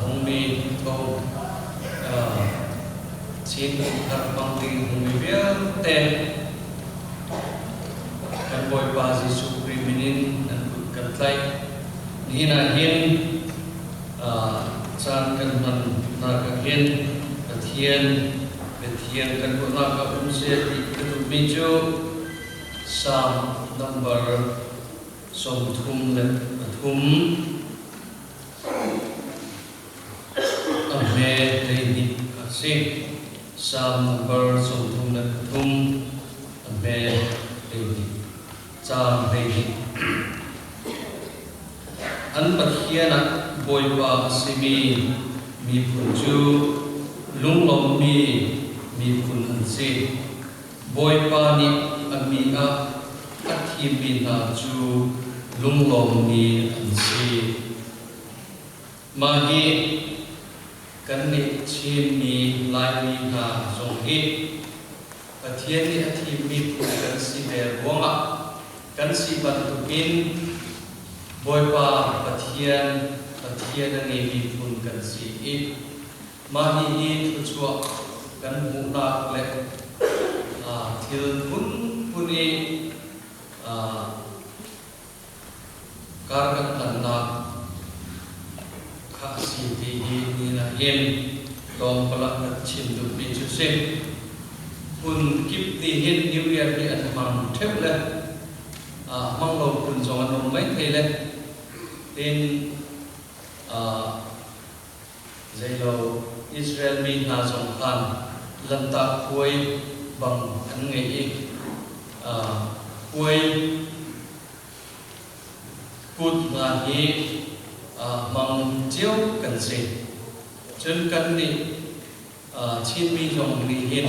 hong mi to chín các bằng tình hong mi bia tem kan boy pa Jesu kriminin dan kan tlai hina hin san kan man na ka hin ka thien kan ko na ka umse ka tu bijo sam number som thum le thum ame dei ni ka se sam number som thum le thum ame dei ni cha dei ni an pathiana boy pa simi mi punju lunglom mi pun an se boy pa ni ami a athi mi na chu lunglom mi an se ma hi kan ni chin mi lai mi na song hi pathian ni athi mi pun kan si be bonga kan si ban tu pin boy pa pathian ani mi pun kan si i ma hi thu chua kan mu na le thil puni kar kan na kha si ti ni na yen dom pala na chin du pi chu se pun kip ti hin new year ni an mang thep le mang lo pun jong an mai thei le tin zai lo Israel mi na jong khan lam ta khuai bằng an ngai khuai put nga hi mang chiếu kan se chân kan ni chin mi jong ni hin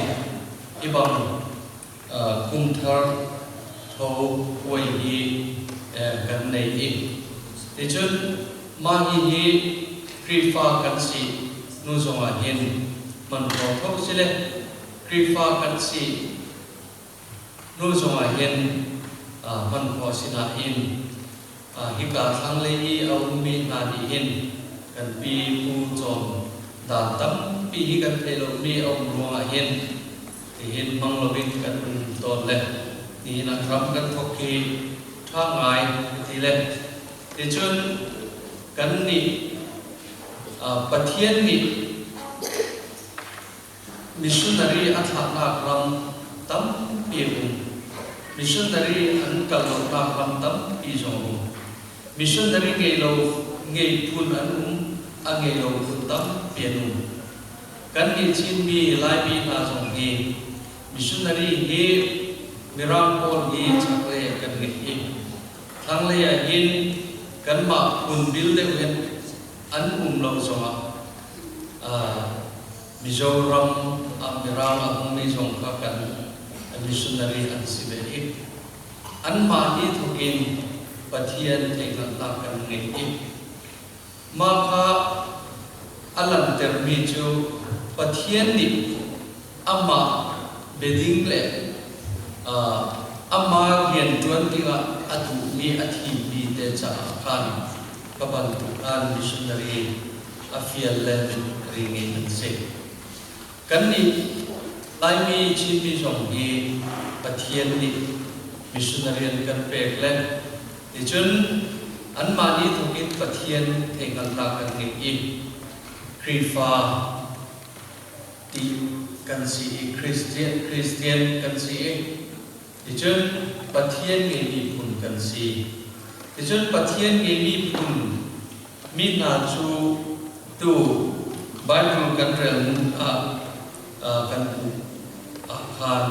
i bằng kum thar tho khuai hi kan nei i ti chân ma hi krifa kan si nu zonga hin man tho sile krifa kan si nu zonga hin man tho sina in hi ka thang le hi au mi na di hin kan pi pu chom da tam pi hi kan thelo mi au ruanga hin ti hin mang lo bin kan ton le ni na kram kan thok ki tha ngai ti le ti chun kan ni pathian ni missionary athana ram tam pi missionary an kal lo na ram tam pi jong missionary ngei phun an ngei lo phun tam pi kan ni chin bi lai bi na jong ni missionary he miracle hi chakle kan ni thang le ya hin kan ma phun bil de wen an lo zonga Mizoram Amiram Ahumi Zongka kan missionary an siberi an ma hi thukin pathian thengna ta kan ngai ma kha alam termi chu pathian ni amma beding le amma hian tuan tinga atu mi athi bi te cha khan kaban kan missionary afial le ringin se kan ni lai mi chin mi jong hi pathian ni missionary kan pek le ti chun an ma ni thukin pathian thengal ta kan ni krifa ti kan si christian kan si ti chun pathian ni pun kan si ti chun pathian ni pun mi na chu tu Bible kan rel kan khan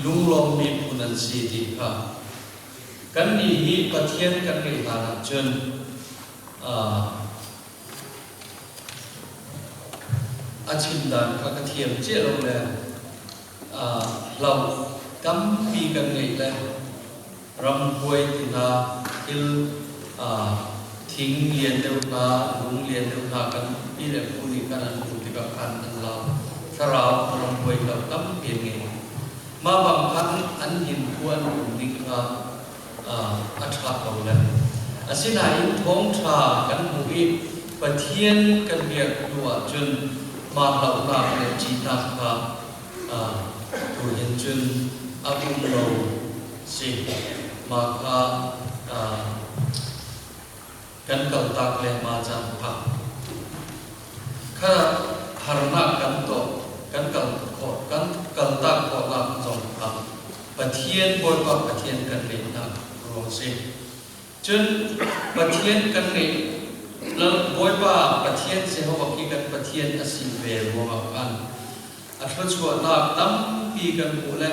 lunglom mi punan si ti kha kan ni hi pathian kan ri ta na chun achin dan ka ka thiam che lo le lau kam pi kan ngai le ram huai ti na il thing lian deu na lung lian deu na kan pi le pu ni kan an pu ti ka kan an lau sarau ram huai ka kam pi ngai ma bang kan an hin puan ni ka atha ko le asina in thong tha kan hu i ประเทียนกันเรียกดัวจนมาเหล่านาเรียจีนักค่ะตัวเห็นจนอาบุญเราสิมาค่ะกันเก่าตากเลยมาจากพักข้าหานักกันโตกันเก่าขอกันเก่าตากขอลาจงพักประเทียนบนว่าประเทียนกันเลยนักรวมสิจนประเทียนกันเลยแล้วบอยว่าประเทียนเสียว่ากี่กันประเทียนอสิเวรว่ากันอัตชัวนักตั้มปีกันบุเล่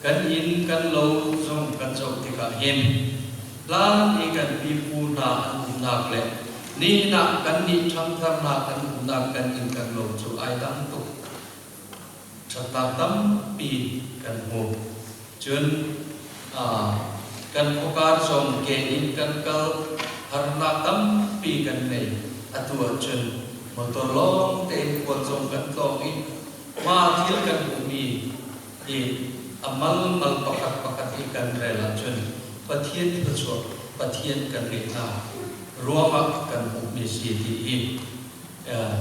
กันอินกันโลจงกันจบที่กันเห็นล้านอีกันปีปูนาอันอุนักเล่นี่นักกันนี่ทั้งทำนักกันอุนักกันอินกันโลจูไอตั้งตุกชะตาตั้มปีกันโหจนกันโอกาสส่งเกอินกันเกลหานักตั้มปีกันในอัตัวจนมาตัวลองเตะควรส่งกันต่ออีกมาที่กันบุมีอีอามัลมัลประคัดอีกันเรลจนประเทียนที่ประชดประเทียนกันเรียนรวมกันบุมีสีที่อี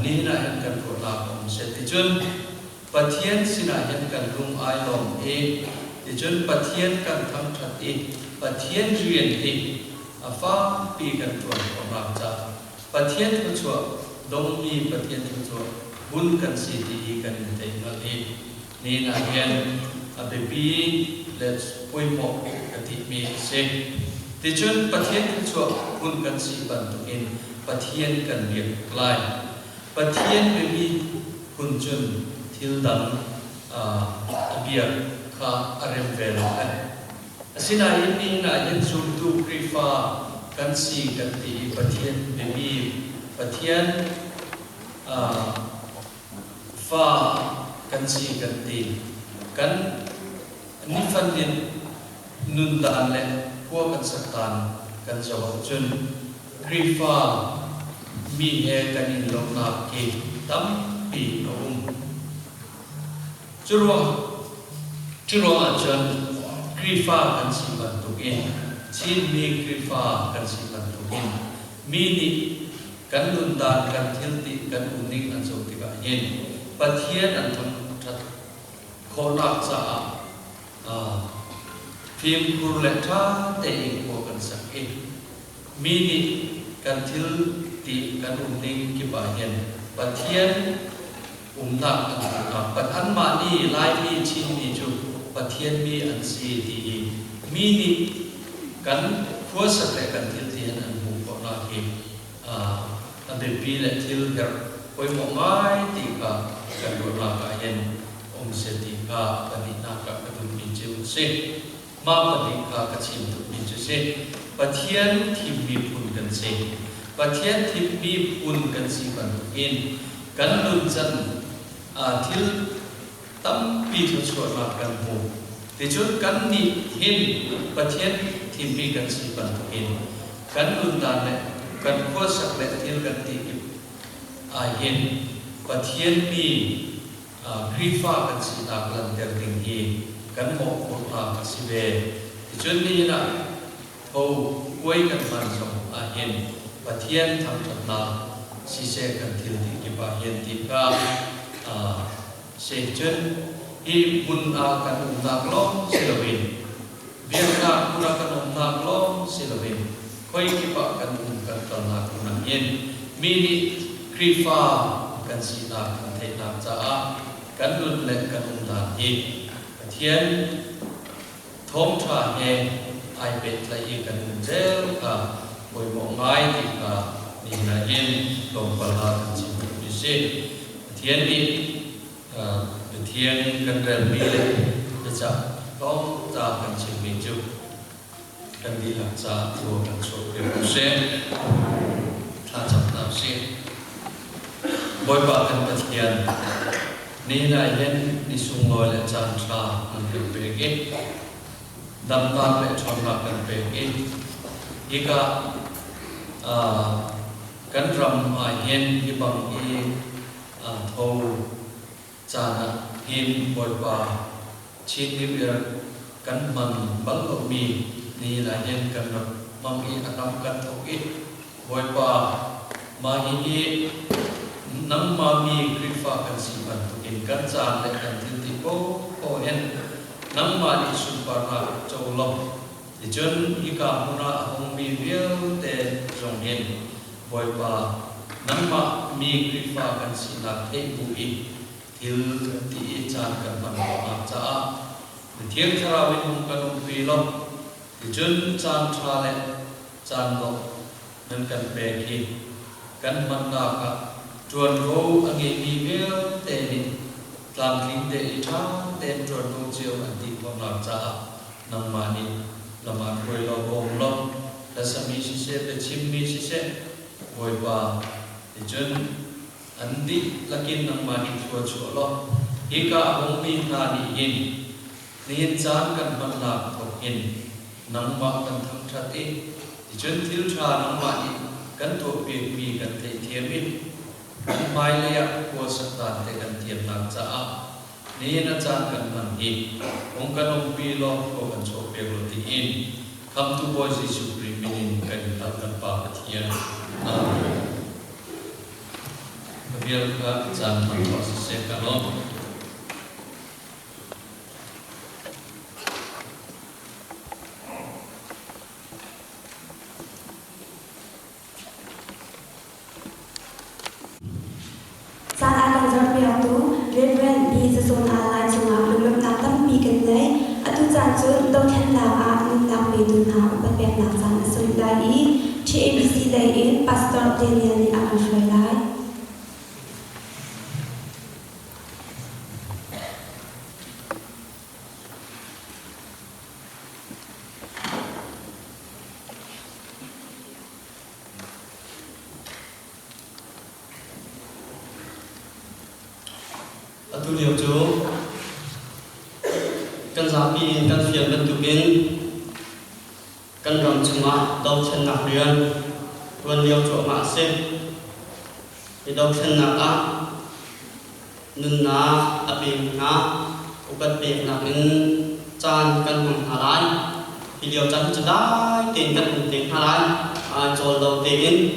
นี่นะเห็นกันผลลัพธ์เสร็จจนประเทียนสินะเห็นกันลุงไอลมเองจนประเทียนกันทั้งชัดอีประเทียนเรียนอีฟ้าปีกันตัวของเราจะประเทียนประชดดงมีประเทียนประชดบุญกันสีที่กันเต็มเลยนี่นะเห็นเบบีเลสปุยหมกกติมีเสกที่จนประเทียนประชดบุญกันสีบันทุกินประเทียนกันเรียกลายประเทียนเบบีคุณจนทิลดังเบียร์ข้าอาริมเวลกันสินายินนี่นะยินสุดูกรีฟ้ากันสีกันตีประเทียนเบบีประเทียนฟ้ากันสีกันตีกันนิฟันดินนุนดานเล่พวกกันสักการกันจะว่าจนกรีฟ้ามีเหตุกันอินลงนับกีตั้มปีนุ่มจุรวาจนกรีฟ้ากันสีบันทุกินชีนมีกรีฟ้ากันสีบันทุกินมีนิกันนุนดานกันเทียนติกันอุนิกอันสมติกาเย็นปะเทียนอันทั้งทัดโคนักสะพิมพ์คุเล็ท่าเตะอิงโคกันสักเอมีนิกันเทียนติกันอุนิกกิบาเย็นปะเทียนนักปัจอันมานี่ลายมีชินมีจุปะเทียนมีอันสีดีมีนิกันขัวสักแต่กันเทียนเทียนอันบุกนาคีอันเดปีและทิลกันไปหมดง่ายตีกันดูลากาเย็นองเสติกาปฏินากะกระดุมมิจิวเซมาปฏิกากระชิมตุมิจิเซปะเทียนทิมีพุนกันเซปะเทียนทิมีพุนกันสีบันอินกันดุนจันทิลตั้มปีทุชวดมากันหูที่จุดกันนี่เห็นปะเทียนทิมีกันสีบันอินกันดุนดานเลยกันขัวสักเล็กทิลกันตีกิเห็นปะเทียนมีกรีฟ้ากันสีนักลันเดลดิงฮีกันหมอกคนลากันสีเวจนนี้นะโอ้กวยกันมันสมเห็นปะเทียนทำจัดนาสีเสกันทิลดิกิบาเห็นติกาเสจนฮีบุญกันนักล้อมศิลวินเบียงนักบุญกันนักล้อมศิลวินคอยกิบากันกันตนาคุณนักเย็นมีนิกรีฟ้ากันสีนากันเทนักจ้ากันดุนเล็กกันดาอีเทียนทมชาเฮไอเป็ดละอีกันเจลค่ะบอยบอกไม้ที่ค่ะนี่นะเย็นลงปลากันสิบุญเสเทียนนี้เทียนกันเริ่มมีเลยจะต้องจากกันชิมมิจุกันดีหลังจากตัวกันโชว์เดี๋ยวเสถ้าจับน้ำเสียบอยบากันปะเทียนนี่นายเห็นนิสุงลอยและจันทราอันเป็นเบกดำน้ำและชนมากันเบกอีกกันรำเห็นที่บางอีโทจานะหินบอยบาชินนิเวศกันมันบัลลมีนี่นายเห็นกันรำบางอีอันนำกันทุกอีบอยบา mahi nang mami krifa kan sipan tukin kan chan le kan tinti po en nang mani sumpara chawlom dijon ika muna hong mi riel te jong hen boy pa nang ma mi krifa kan sina te bui til ti chan kan man ma cha thiam thara win hong kan pi lo dijon chan tra le chan lo nan kan pe ki kan man na ka chuan ro ange mi vel te ni tlam king te ita ten chuan ro chiu an ti ko na cha nang ma ni lama koi lo bom lo la sami si se pe chim mi si se boy ba ti chun an di lakin nang ma ni chuan chu lo ika hong mi na ni in ni chan kan man na ko in nang ma kan thang that ti chun thil tha nang ma ni kan to pe mi kan te thiam in mai le ya ko sakta te kan thiam na cha ni na chan kan man hi ong kan ong pi lo ko kan cho pe lo ti in come to boys is supreme meaning kan tal kan pa thiam biar ka chan man ko se ka lo Reverend B. Jason Alai Chunga Lulum Natam Beacon Lay, Atu Janju, Dokan Lava, Nam Meduna, Babek Nasan, Solidai, TABC Day, Pastor Daniel Akushlai. Tu liều chú căn giá pi căn phiền căn tu biến căn rồng chung ngọ đâu chân nạp riêng tuần liều chỗ mạ xếp thì đâu chân nạp á nâng ná á bình ná u bật biệt nạp in chan căn hồng hà lái thì liều chân chân đái tiền căn hồng tiền hà lái cho đầu tiền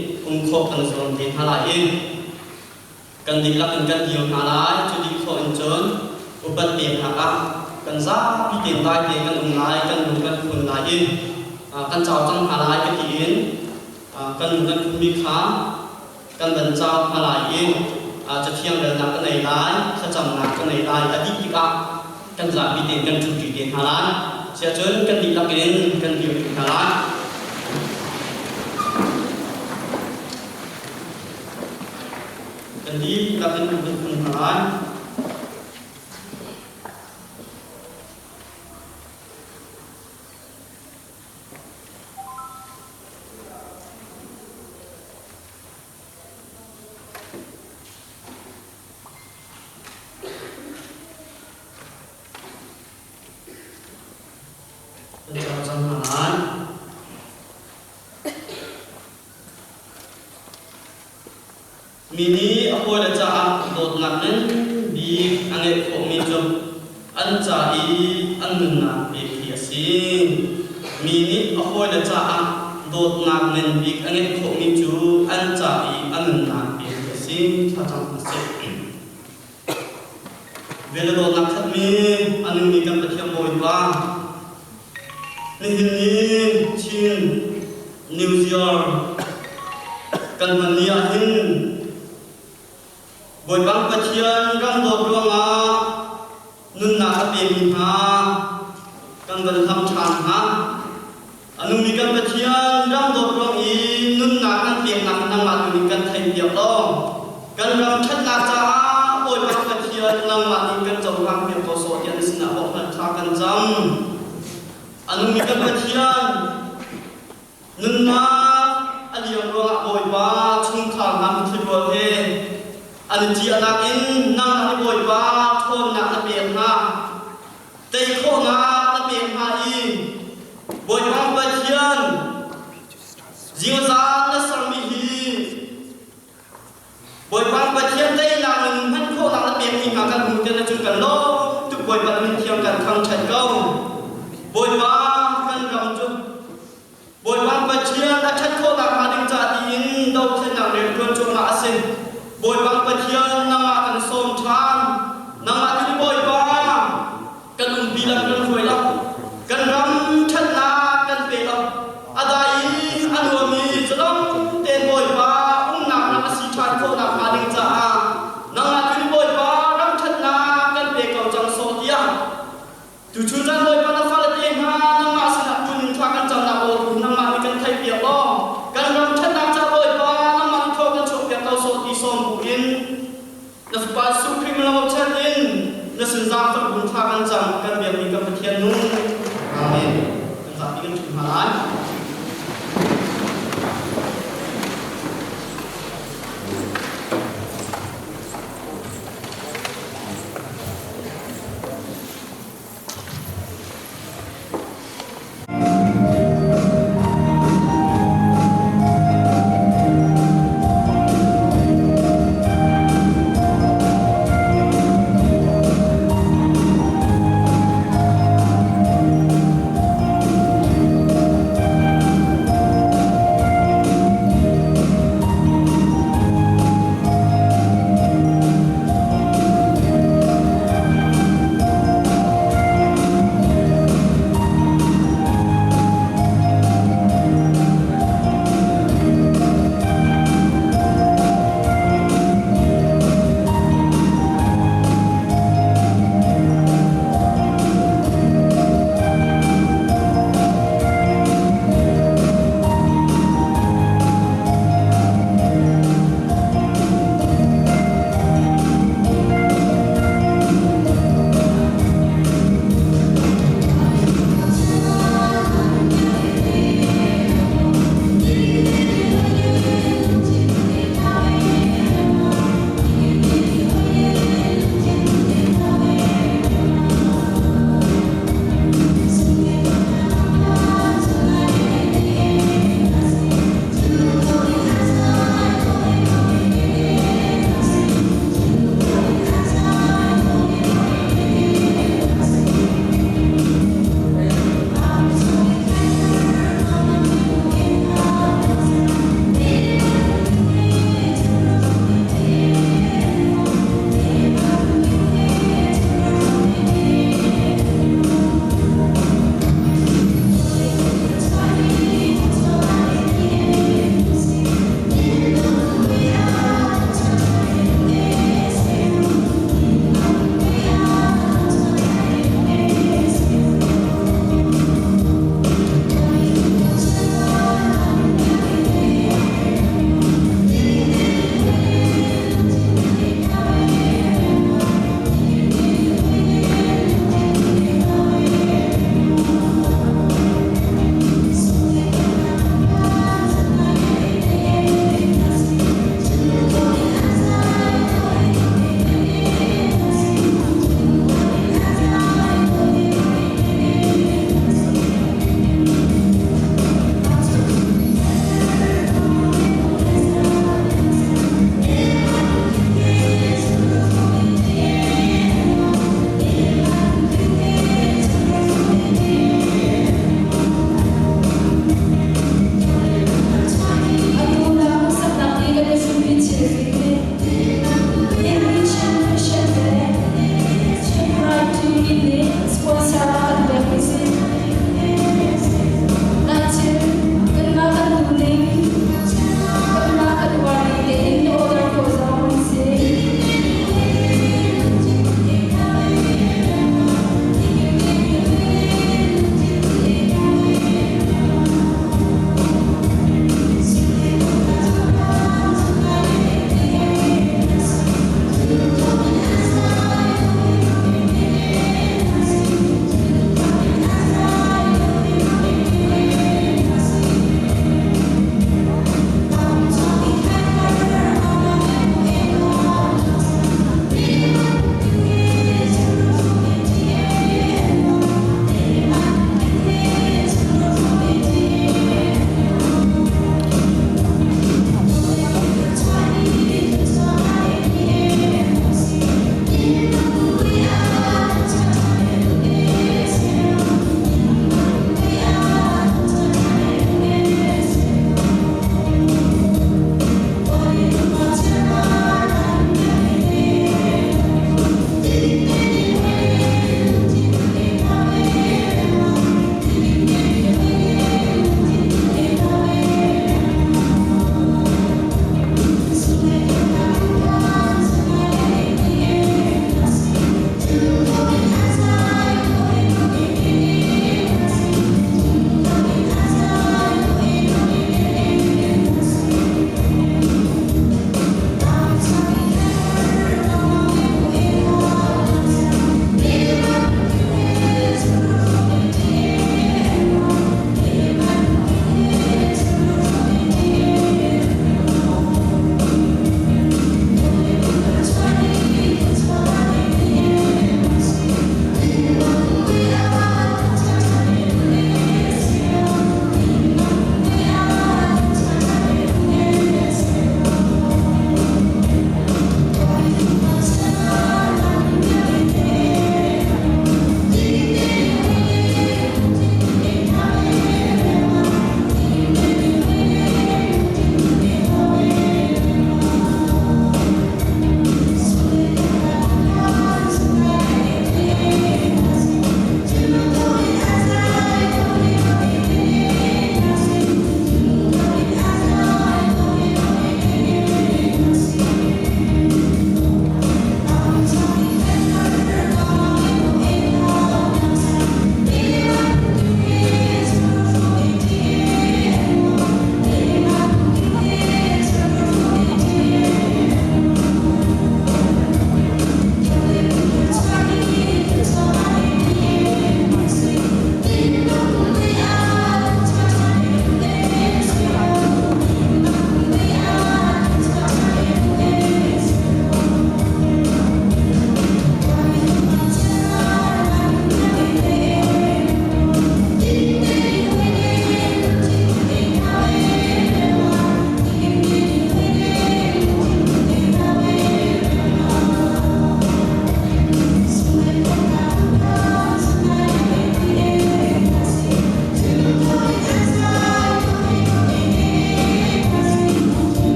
khô căn dồn tiền hà lái in kan di lak kan diu halai chu di kho in chon upat pe ha ka kan za pi tin dai te kan lai kan kan khun lai in kan chao chang halai ka ti in kan khun mi kha kan ban chao halai in cha thiang dal na kan nei lai cha cham na kan nei lai adi ki ka kan za pi tin kan chu ti tin halai sia chon kan di lak in kan diu halai Jadi kita akan berkenalan pencapaian mini apa dah cak dot nak di angin kami jom ancai anuna bekiasin mini apa dah cak dot nak di angin kami ju ancai anuna bekiasin macam macam bila dot nak kami anu ni kan bertiap boy bang ni Chin New Zealand kan meniahin boy bang pachian ram do ruanga nun na pe mi ha kan ban tham chan ha anu mi kan pachian ram do ruang i nun na kan pe na nang ma ni kan thai piak lo kan ram chat na cha boy bang pachian nang ma ni kan jong hang pe ko so yan sina ho kan tha kan jam anu mi kan pachian nun na aliang ruanga boy ba chung khang ham thiro he anh chị anak in nang na boy ba thon na be ha tei kho na be ha i boy ba ba chian jiu za na sang mi hi boy ba ba chian tei na han kho na be hi ma kan mu te na chu kan lo tu boy ba min thiam kan khang chan kau boy ba kan ram chu boy ba ba chian na chan kho na ma ding cha ti in đâu thế nào để tuân cho ngã sinh bồi bằng bạch hiền năng ngã cần xôm than năng ngã cứ bồi ba cần ung bi làm cần hồi lắm cần rắm chất na cần bể lắm adai anh hồ mi cho lắm tên bồi ba ung nạp năng si chan khô nạp ngã đình cha năng ngã cứ bồi ba rắm chất na cần bể cầu chẳng số tia tu chu chan bồi ba năng pha lệ ha năng ngã sinh nạp chun thang cần chẳng nạp ô năng ngã mi cần thay việc lo cần rắm chất na cha bồi ba năng ngã thô cần chụp việc cầu số ti xôm bù in na pa su krim lam chat in na sin zam tak bun tha kan chang kan biak ni ka pathian nu amen kan sa pi kan chun halai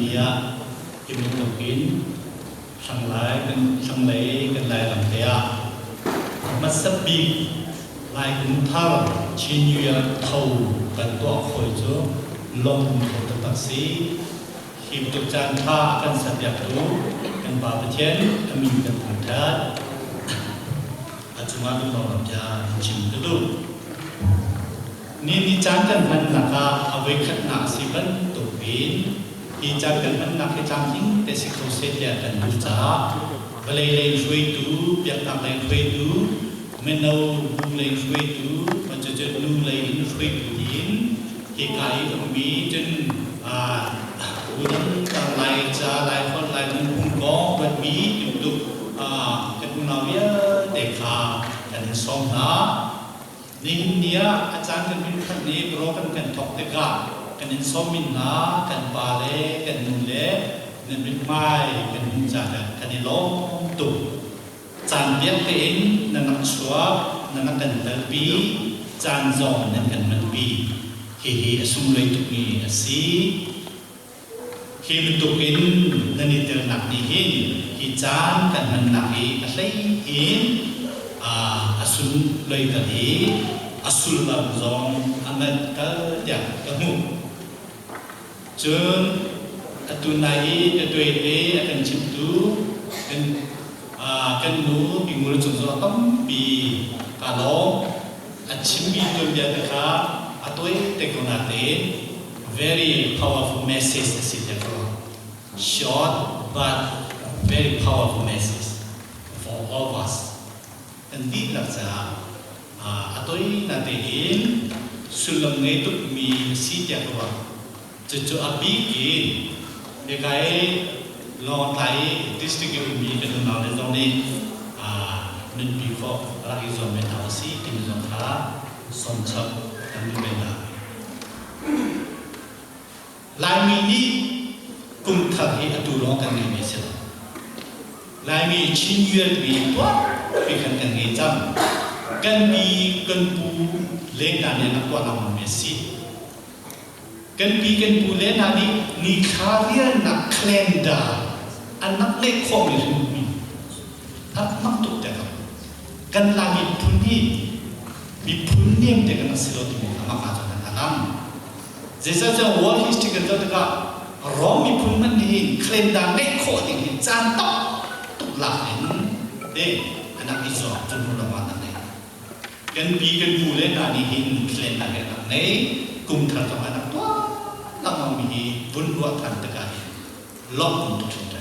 nia kimi tokin sanglai kan lai lam tea masabi lai kun thar chinya thau kan to khoi cho long to taksi him to chan tha kan satyak tu kan ba pathian ami kan tha acuma tu lam ja chim tu ni chan kan man naka awai khat na siban to bin hi chan kan man nak cham thing te si ko se ya kan du cha balai lai shui tu piak tam lai shui tu menau bu lai shui tu ma cha cha lu lai shui tu yin hi kai ko mi chen udang tam lai cha lai khon lai mun pung ko ban mi tu kan na ya de kha kan som naนี่เนี่ยอาจารย์กันเป็นคนนี้โปรกันทอกเด็กกันอินสมินนากันบาเล่กันนุเล่กันเป็นไม้กันมุนจ่ากันอิล้อมตุจานเดียกเองนั่นนักชัวนั่นนักกันเตบีจานซองนั่นกันมันบีเฮียสุ่มเลยตุกนี้สิเฮียมันตุกินนั่นนี่เตือนหนักนี่หินฮีจานกันมันหนักอีอะไรหินasul loi tadi asul lam zong amat ka ya kamu jun atunai atui le akan ciptu kan nu bingul jungso tam bi kalau achimbi tu dia ka atui tekonate very powerful message sih short but very powerful message for all of us Hindi laksa atoy natin sulam ngayon mi sitya ko cucu abi ki dekai long thai district mi kan naw le zong ni min pi ko rahi zong me ta si tim zong kha som chap kan lu me na lai mi ni kum thar hi atu long kan ni me se lai mi chin yuan bi to pi kan kan ngai cham kan bi kan pu le na ne na to na me si kan bi kan pu le na ni kha ria na klenda an nak le kho mi ru mi tak mak tu te kan la mi pun ni te kan asilo tu ma ka ta na nam jesa ja world history kan ta ka ro mi pun man ni klenda le kho ni chan to tu la ni anak iso jumlah lawan ni kan bi kan mulai nani hin klen nak anak ni kum thar sama anak tua lama mi pun buat kan tegak lok untuk kita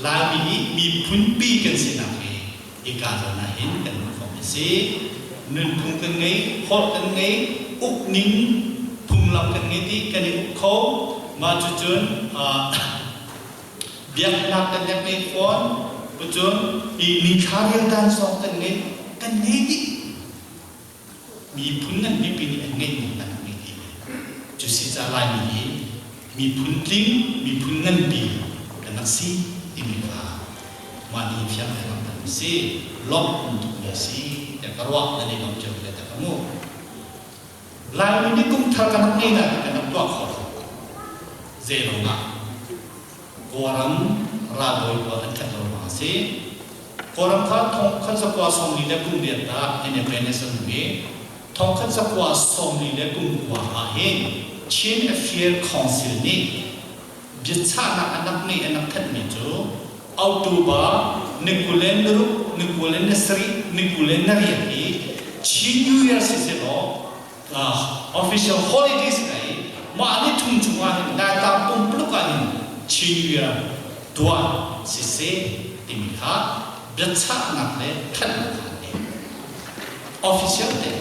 lagi mi pun bi kan sinak ni ikan na hin kan formasi nun pun kan ni hot kan ni uk ning pun lam kan ni di kan ni kau maju jun biak nak kan yang ni phone betul ini karya dan sokan ni kan ni mi punan mi pini ni nak ni jusi jalan ni mi punting mi punan bi dan si ini lah mani siap dalam si lok untuk si dan karuak dari lok jauh dari kamu lain ini kum terkena ni nak kena buat kau zero nak orang radoi ko antan lo masi koram kha thong khan sakwa somli le kum dia ta ene benesen me thong khan sakwa somli le kum wa ha he chin affair council ni bitsa na anak ni anak that ni jo october nikulen ru nikulen sri nikulen nari chin new year se lo official holidays kai ma ni thum chuma na ta pum pluka ni chin new year dua sisi timika biasa nak le kan ni official de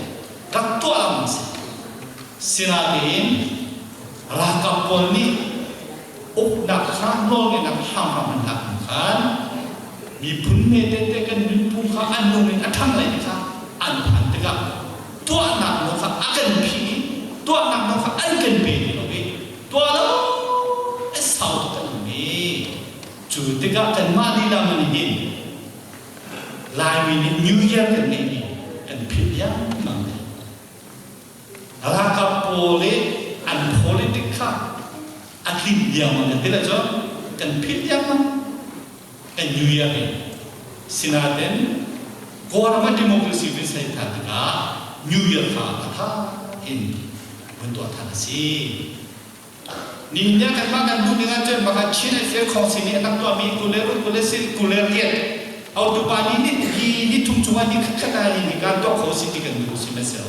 rakto alam sinatin rakapol ni uk nak kan lo ni nak ham nak kan mi pun me te kan mi pun ka anu ni athang le ka an tegak tua nak lo ka akan pi tua nak lo ka akan pe ni lo be tua lo esau kan ni chủ tịch các thành ma đi làm mình nhìn lại mình New Year kan ni kan pilih mang rakapole an politika akhir dia mana tidak jo kan fit yang mana kan New Year ni sinaden Guarama demokrasi bin saya tadga New Year kata in bentuk tanasi ninya kan makan bu dengan jen makan Cina saya kongsi ni anak tua mi kuler dia auto bani ni tungcungan ni kata ini kan dok kongsi dengan bu si mesel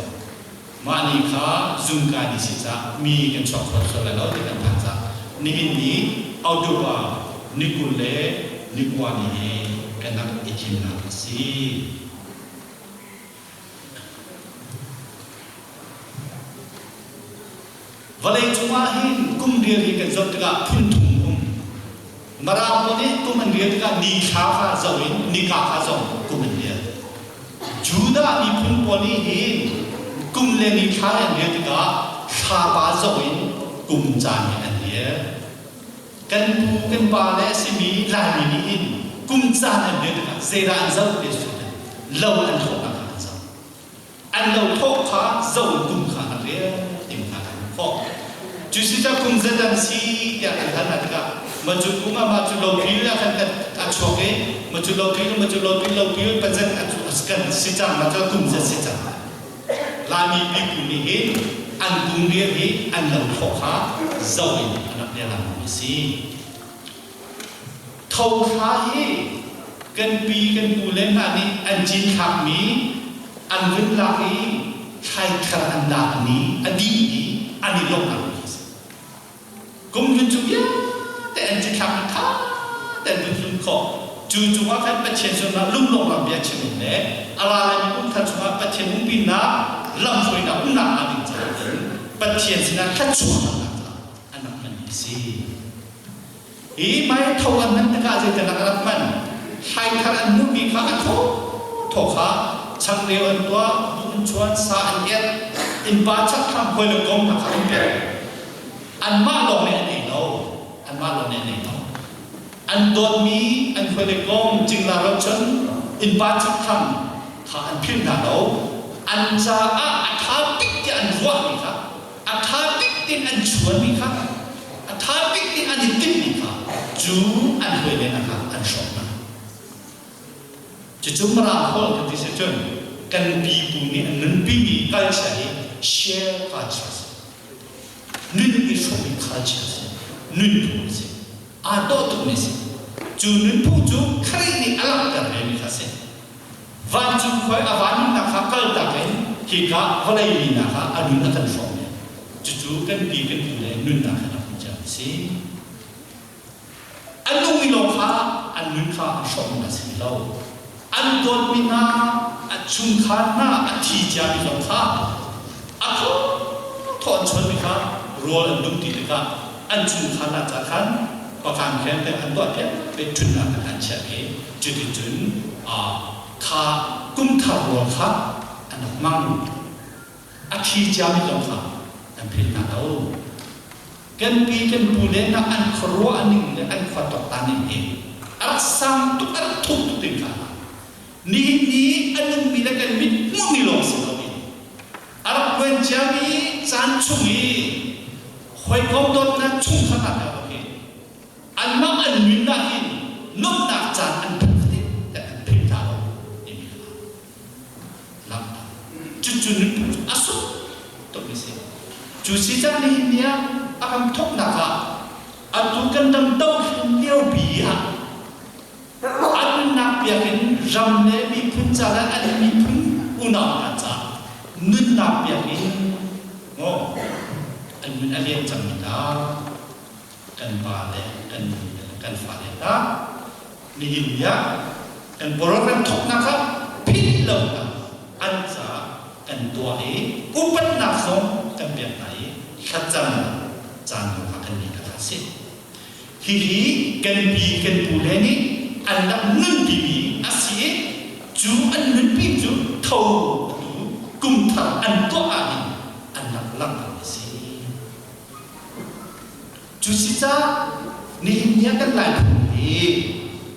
mani ka zungka di sisa mi kan coklat soalnya laut dengan panza ni auto ba ni kuler ni kuani kena izin nasi Valai cumahin kum dia ni kan zat tegak puntung marah ni kum dia tegak nikah zawin nikah zaw kum dia juda ni pun poli hin kum le nikah dia tegak khaba zawin kum jani dia kan bu kan ba le simi lani ni hin kum jani dia tegak zera zaw dia sudah law an thok ka zaw an law thok ka zaw kum ka dia kok justru kum zadan si dia akan ada maju bunga maju lobil akan acuke maju lobil pasal acukan sejam maju kum sejam lami bibulihin an kum dia ni an lau thoka zawin anak dia lam misi thoka hi kan pi kan bulan ni an jin kami an win lagi khai kar an dak ni adi ani lokal kum junjungnya dan jika kita dan junjung kok junjung akan percaya na lum lom biar cermin le ala ni pun cuma percaya mungkin na lam soi na una ani jadi percaya sina kacau anak manusia mai tawan nan dekat je dengan anak man hai karan nubi ka thoka chang lewan tua bun chuan sa an yet in baca kam koi le gom ka kam pe an ma lo ne nei no an ma lo ne nei no an don mi an koi le gom jing la ro chen in baca kam ka an pin na no an za a tha tik an ruwa mi ka a tha tik tin an chuan mi ka a tha tik tin an tin mi ka ju an koi le na ka an shop na ju mara hol ka ti se chen kan bi bu ni an nan bi mi ka chai share cultures nun ni shomi cultures nun tu se ado tu me se ju nun pu ju khari ni alam ka me mi ka se van ju khoi awan na kha kal ta ken ki ka holai ni na kha adu na kan shom ju kan bi kan tu le nun na kha na ja se anu mi lo kha an nun kha shom na se lo an don mi na chung kha na athi ja mi lo kha aku thon chon mi kha rol an dum ti ka an chung kha na cha khan pa kan khen te an do te pe chun na kan cha ke ju ti chun kha kum tha ro kha an mang athi ja mi lo kha an phin na do kan pi kan pu le na an khro an ning le an kha to ta ni e ar sam tu ar thu tu ti ka ni an mi la kan mi mo mi lo si Arab wen jami san chungi hoi kom dot na chung khana da ke an ma an min na hin nom na chan an phati ta an phi ta ni mi la chu ni asu to mi se chu si ta ni nia akam thok na ka atu kan dam tau hin leo bi ha an na pya hin ram ne mi phun cha la an mi phun una na cha nun nạp việc đi ngô anh muốn anh em chẳng mình đó cần bà lệ cần phải lệ đó đi hiểu nhá cần program thúc nạp khác phít lâu nạp anh xã cần tua ấy úp bắt nạp xong cần việc này khát chân chân mà cần đi là xí khi cần bị cần bù lên đi anh đã nun bị xí chú anh nun bị chú thâu kum thar an to ani an nak lang si chu si cha ni nia kan lai ni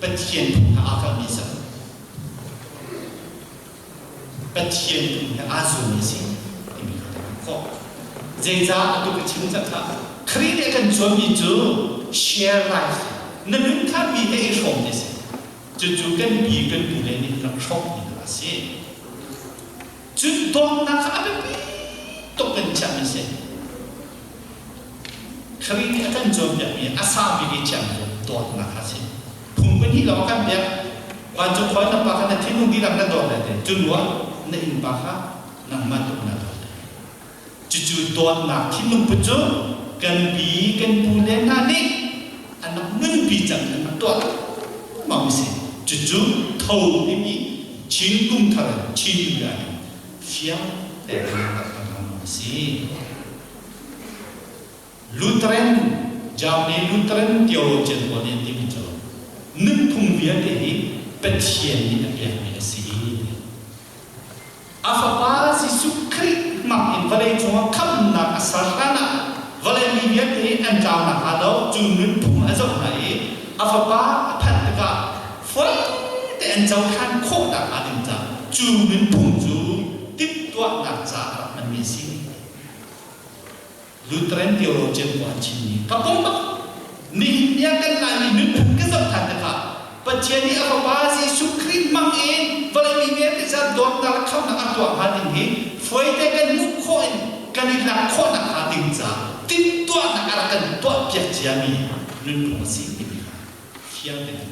pathian na aka mi sa pathian na azu mi si ni ko je za tu ka ching cha tha kri dia kan suami tu share life nanti kan bi ke isom desi cucu kan bi kan boleh ni nak shop ni nasi cucu dong nak apa bi tu kan macam ni kri dia kan suami bi asal bi macam dong nak nasi pun ni lawan kan dia wajib kau nak pakai nanti mungkin nak dong nanti junwa nak impaka nak mantu nak cucu dong nak timung pujuk kan bi kan boleh nani anak menbijak anak tua mau sih cucu tahu ini cinggung thar cinggan siang dari anak sih Lutheran jamnya Lutheran theologian boleh dibicara nentung dia deh petian ini dia sih apa sih sukri makin pada cuma kamna asarana Vale media ni anjau nak ada junun pun azam nai apa apa tak foi te anjau kan kok nak ada jam junun pun ju tip tua nak cara menisi Lutheran theologian buat sini kapong ba ni dia kan lagi nun pun kesat tak Paceni apa sih sukri mangin vale media te sa dokter kau nak atua hading ni foi te kan mukhoin kan nak kok nak hading jam tin tua nak arahkan tua biar jami nun masih ini siang dengan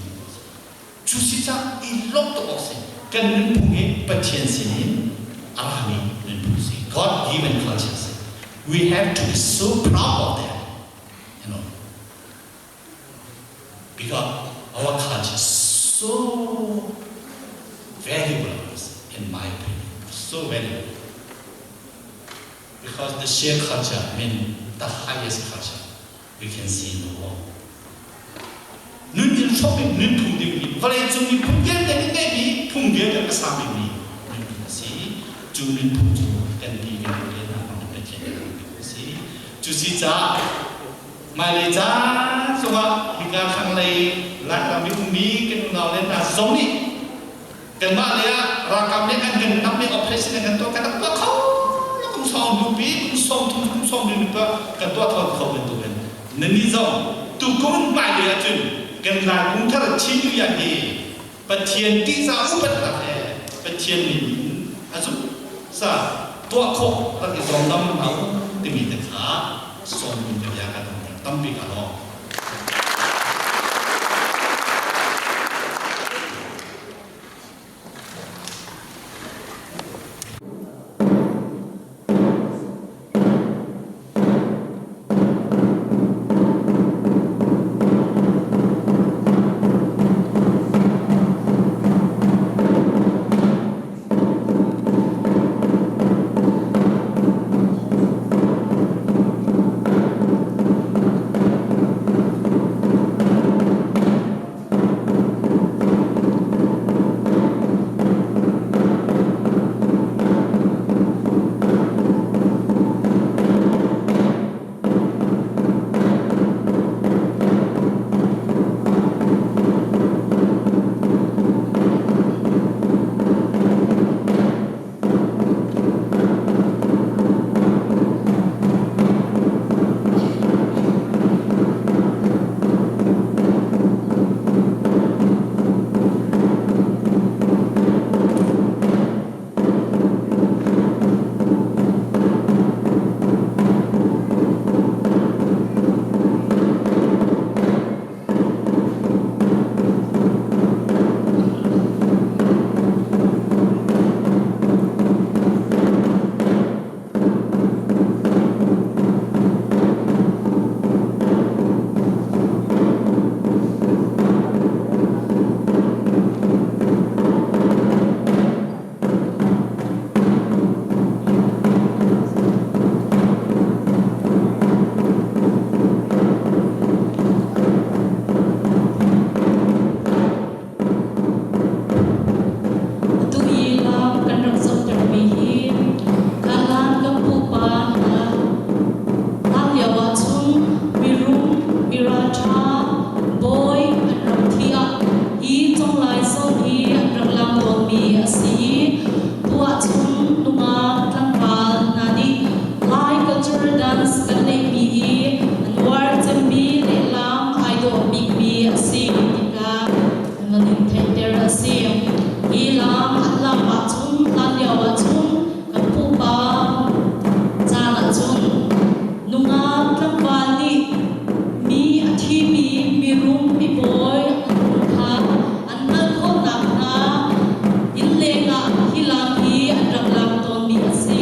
cuci cak ilok tu osin kan nun pungi petian sini arahmi nun pusi God given culture we have to be so proud of that you know because our culture is so valuable in my opinion so valuable because the shared culture means the highest culture we can see in the world. Nun yang shopping nun pun dia ni, kalau jom ni pun dia tak ada ni, pun dia tak kesam ni. Nun si, jom ni pun jom kan ni kan dia nak mana macam si, cuci jar, Malaysia, semua hingga kang lay, lak kami umi kan nak lena zom ni, kan Malaysia rakam ni kan genap ni operasi kan tu kan apa kau song lupi song tung song ni pa kan tua tua kau bentuk kan nani zong tu kau mai dia tu kan la kung thar chin yu ya ni patian ti sa upat la he patian ni asu sa tua kau tak zong nam mau demi te kha song ni dia kan tampi ka lo mi asi tika manin thenter asi ilam atlam achun tanya wachun kapupa chala chun nunga tlampani mi athi mi rum mi boy ha anna khona na inlenga hilam hi adraklam ton mi asi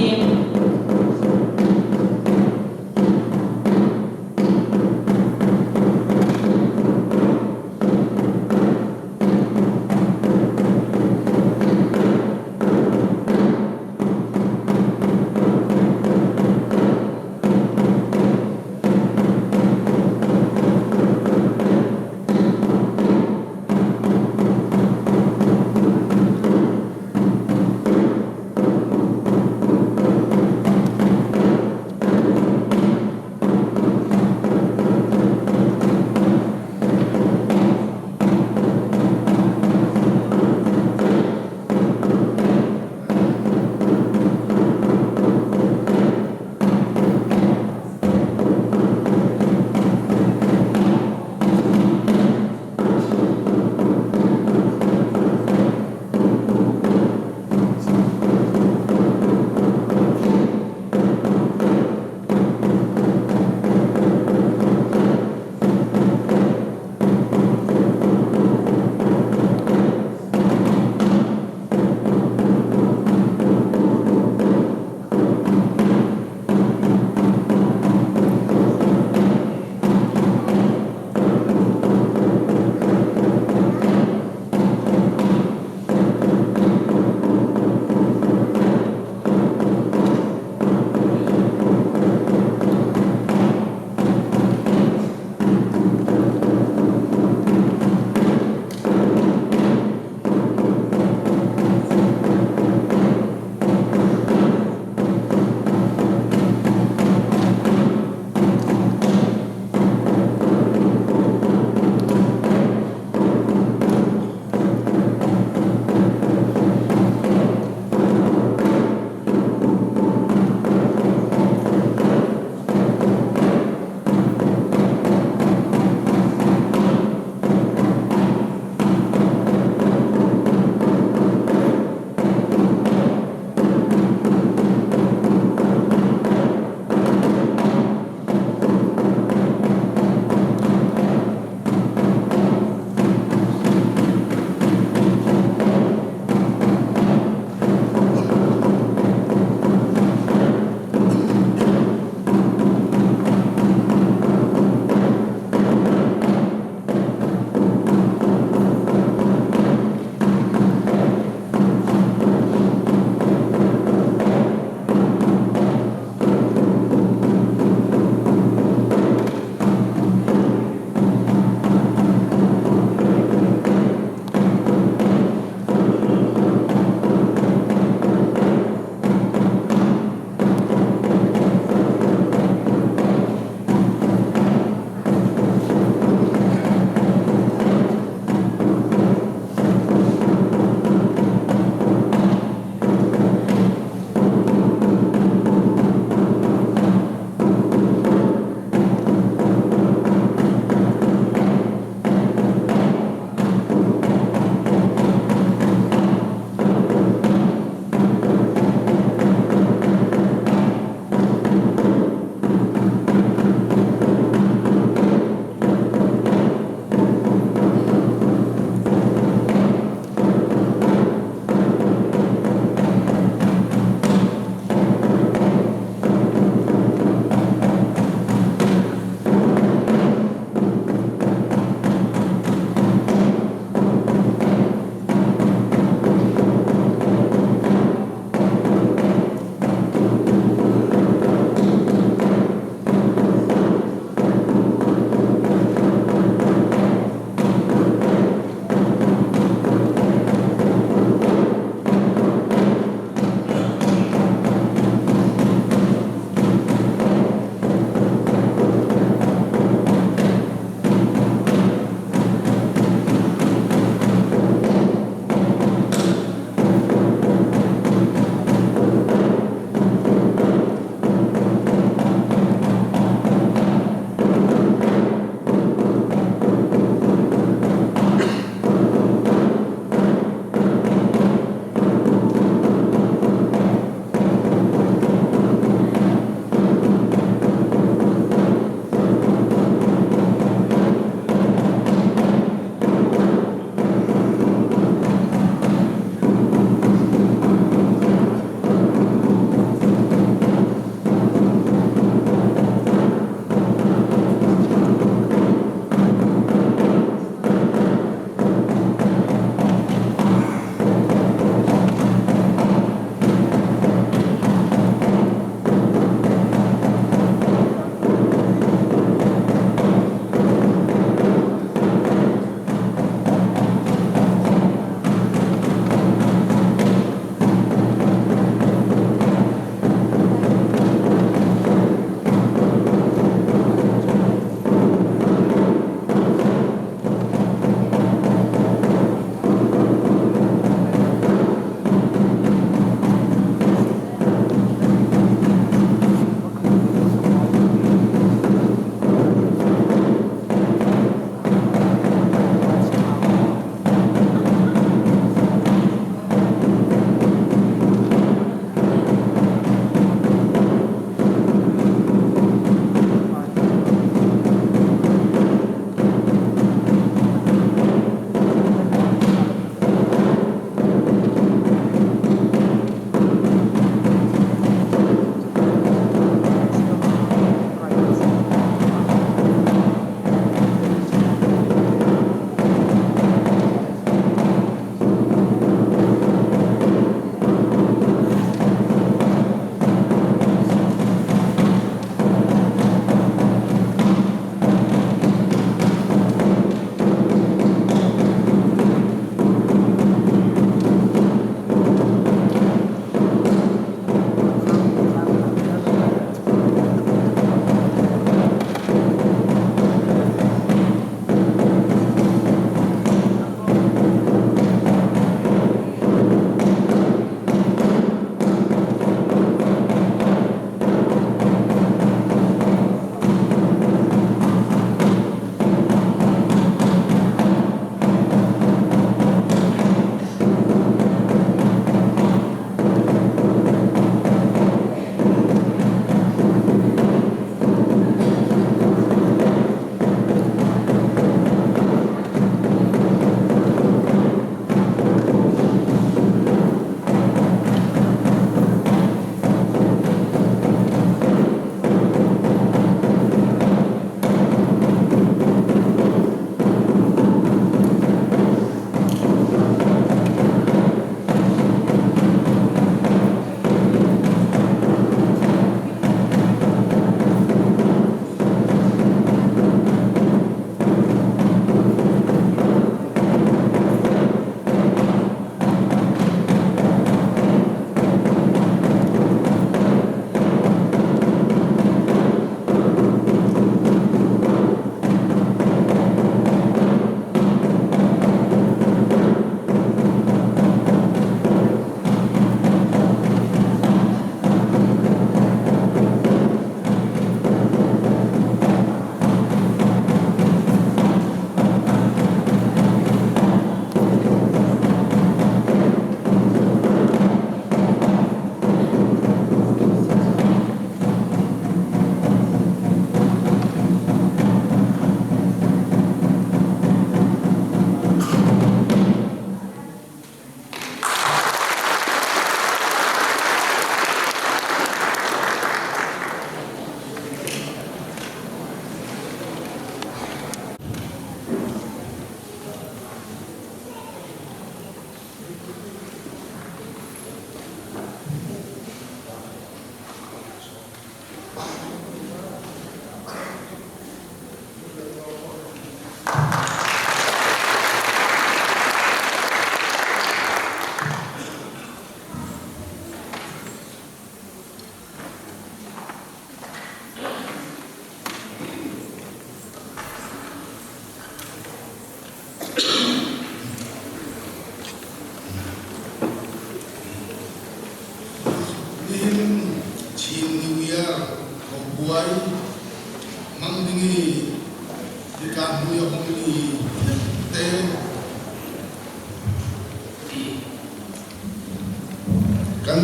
kan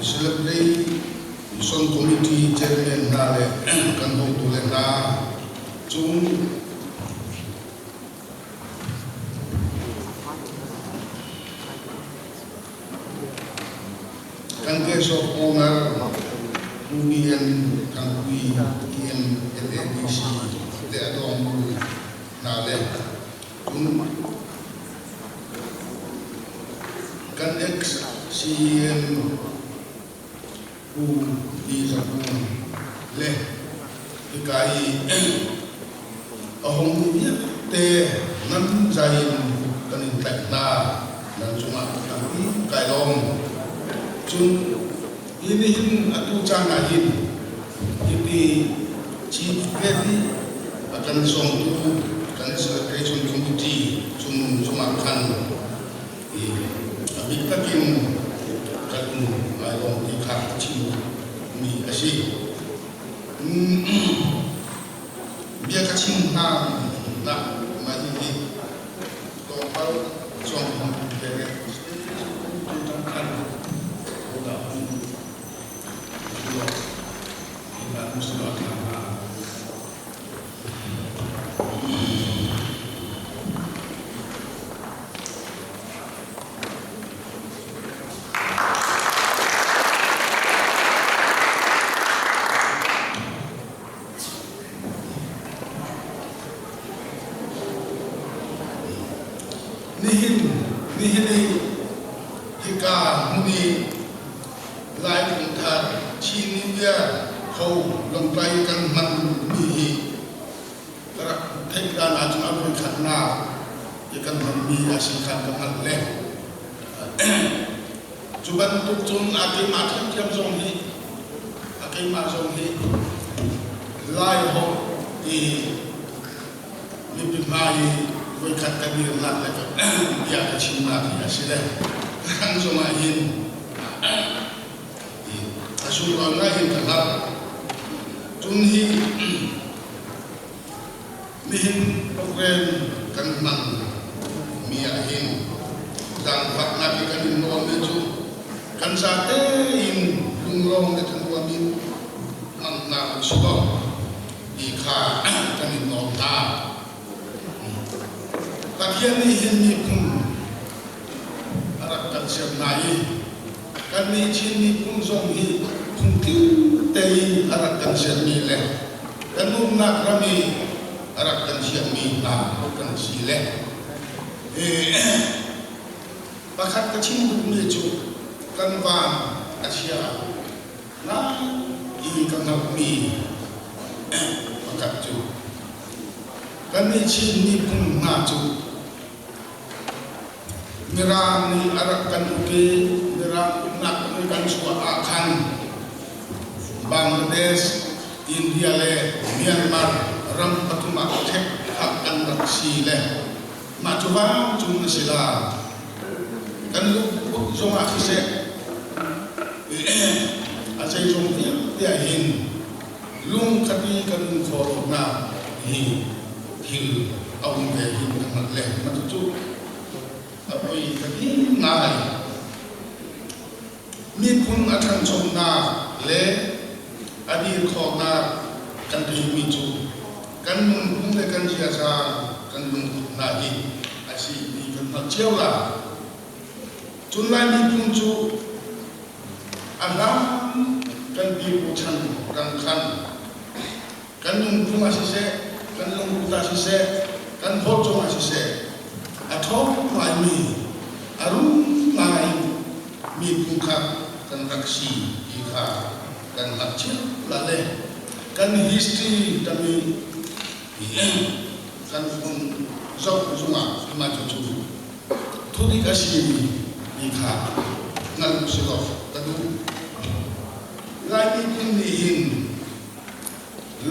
celebrate son committee chairman na le kan hoi tu le na chung kan case of honor union kan kui NDC le adong na le chung kan ex CM who is a le kai a hong te nan zain kan in tak na nan cuma kami kai long chun ini hin atu chana hin ini chief secretary akan song tu kan celebration committee cuma kan Bitakin kalung ayong ikat cium mi asyik biar kacing na majid topal song beret tentang udah kita mesti nihin hika muni lai kung thar chini ya khâu long tay kan man mi hi tara thek da na chung abri khatna ye kan man mi asin khan ka man le chuban tuk chung ake ma tham thiam zong hi ake ma zong hi lai ho i mi bi mai với các cái điều làm lại các nhà cái chính là thì là sẽ đây khăn cho mà hin thì số còn lại hin thật lắm chúng hi min program kan man mia hin dan fat nabi kan no me chu kan sa te in lung long de kan wa min man na so di kha kan no ta Bagian ni ini pun arak kan siap naik, kan ni cini pun zongi pun tei arak kan siap ni leh, kan nak rami arak kan siap ni kan si leh. Bakat kecil pun ni cu kan van Asia, nah ini kan nak mi bakat cu, kan ni cini pun nak cu. Merang ni arakan uke, merang nak mereka suat akan Bangladesh, India le, Myanmar, ram patuma tek akan raksi le, macuba cuma sila, kan lu zonga kise, asai zong dia hin, lung kami kan corona hi hil awam dia hin kan le, matutu. Apa ini kami nai, ni pun akan cuma le, adir kau na kan terhitung, kan pun lekan siasa, kan pun nahi, asyik ni kan macam lah. Cuma ni pun cu, alam kan dibuat kan pun masih se, kan pun masih se, kan foto masih se. Atau mai arum mai mi pungkap kan raksi ika kan macam lale kan history kami kan pun zau zuma macam tu tu dikasih ika ngal sekolah tadu lagi pun dihin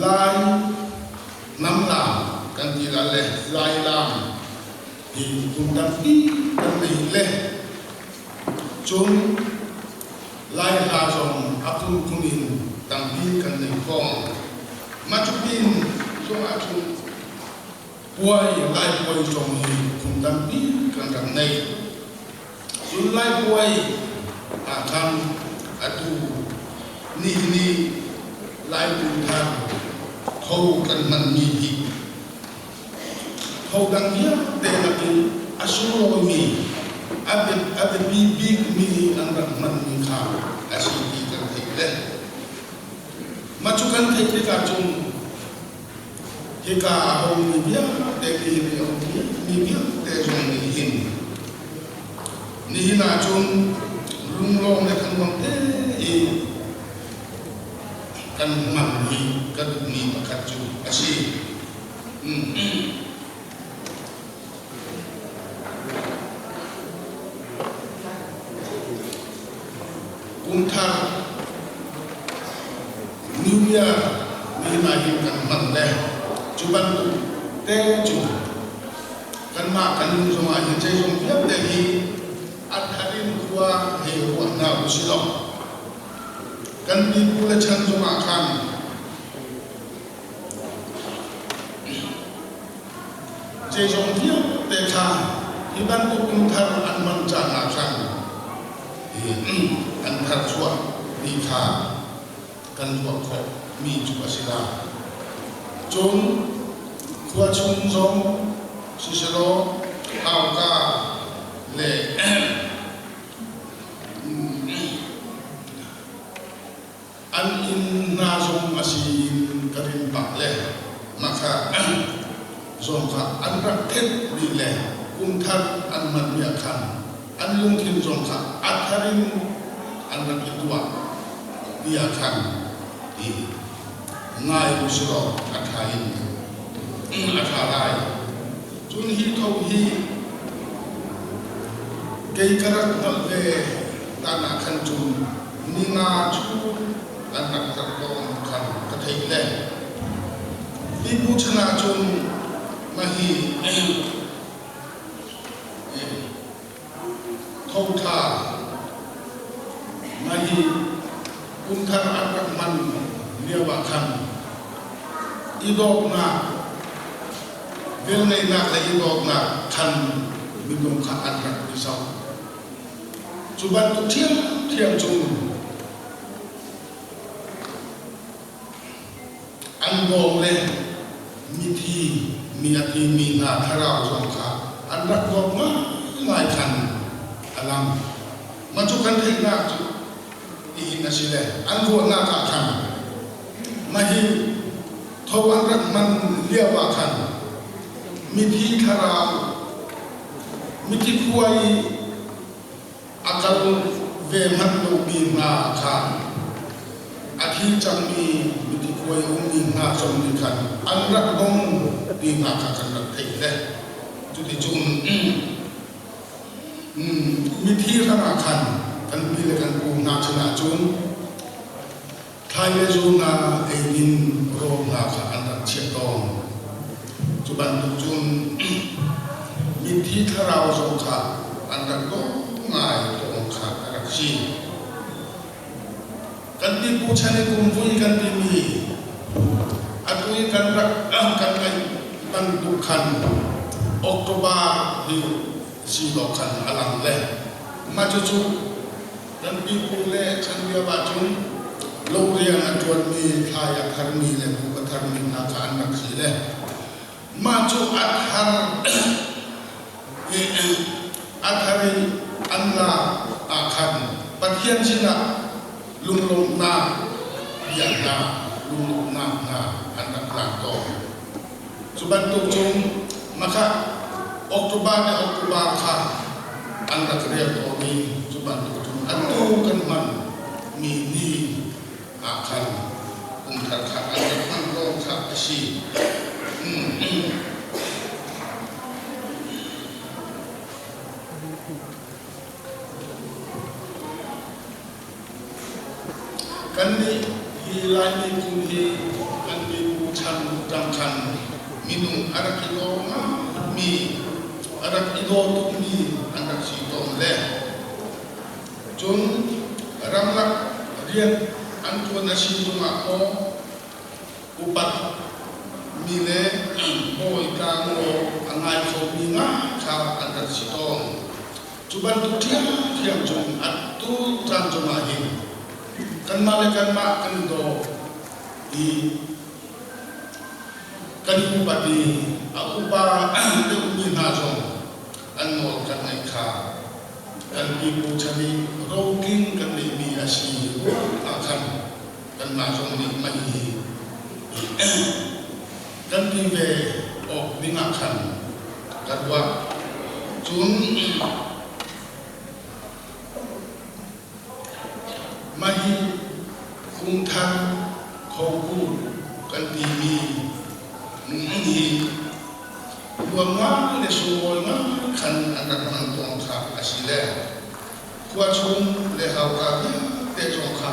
lai namlam kan tidak leh lai lam di tundang di dan leh chung lai hazong apun kunin tampi kan nekong macupin chung achung buai lai buai chung lampi kan ram nei sulai buai akan atu ni lai tuhan thâu kan man mi hi thâu dang dia te lagi asuro mi abe bi mi ang man mi kha asi di kan thile machukan thile ka chung hika hong mi bia te ki ni ong mi bia te jong ni hin ni hina chung lung long le kan bang te e kan man mi kan ni pakat chu asi Untar New Year ni nahin kan man le cuban tu te chu kan ma kan semua yang saya jumpa dari adharin dua hewan na usilo kan di pula chan semua kan saya jumpa te kha iban tu untar an man jana kan an thar chua ni kha kan wa kho mi chu asila chung khua chung zong siselo hau ka le an in na zong asin karin pa le maka zong ka an rak thet ri le kum thar an man ya khan an lung kin zong ka atharin an rak idwa ya khan di ngai usro athain atharai chun hi thau hi kei karak dal le tana khan chun ni nga chu an rak tar ko khan ka thei le bi bu chana chun mahi thau tha mahi unthar an man liawa khan idok na vel nei na la idok na khan bidong kha an rak bisau chuban tu thiam chung an gom le mi thi mi ati mi na tharau jong kha an rak gom ma ngai khan alam ma chu kan thei na chu i na sile an go na ka khan mahi thau an rak man liawa khan mi thi tharau mi thi khuai akal ve man lo bi na khan athi chang mi ti khuai ong ni na chong ni khan an rak dong bi na ka kan rak thei le chu ti chung mi thi thara khan kan bi le kan ku na chana chun thai le zu na e din ro na kha an rak che dong chu ban tu chun mi thi thara zo kha an rak dong ngai dong kha rak chi kan di pu chane kum vui kan di mi atui kan rak kan ai ban tu khan Oktober hi si lo khan alang le ma chu chu kan di pu le chan dia ba chung lo rian atwan mi thaya thar mi le bu ka thar mi na khan rak si le ma chu athar athari anna akhan pathian sina lung na bian na lung na anak lanto suban tu chung maka Oktober kha anak kriya to ni suban tu chung atu kan man mi ni akhan thar kha anak man ro kha si kan ni hilai ni kun hi kan ni bu chan dang khan minung arak ilo mi arak ilo tu mi anak si to le chun ramlak rian an tu na si tu ma ko upat mi le boy ka ngo angai so mi nga kha an rat sitong chuban tu tiang jong atu tran joma hin kan ma kan do di kan upati upa de umi na jong an mo kan nai kha kan pi pu chani roking kan ni mi asi akan kan ma jong ni mai kan pi ve ok ni akan kan wa chun mai kung than khâu ku kan pi mi ni luang le suoi ma kan anak man tong kha asile kwa chung le hau ka te tong kha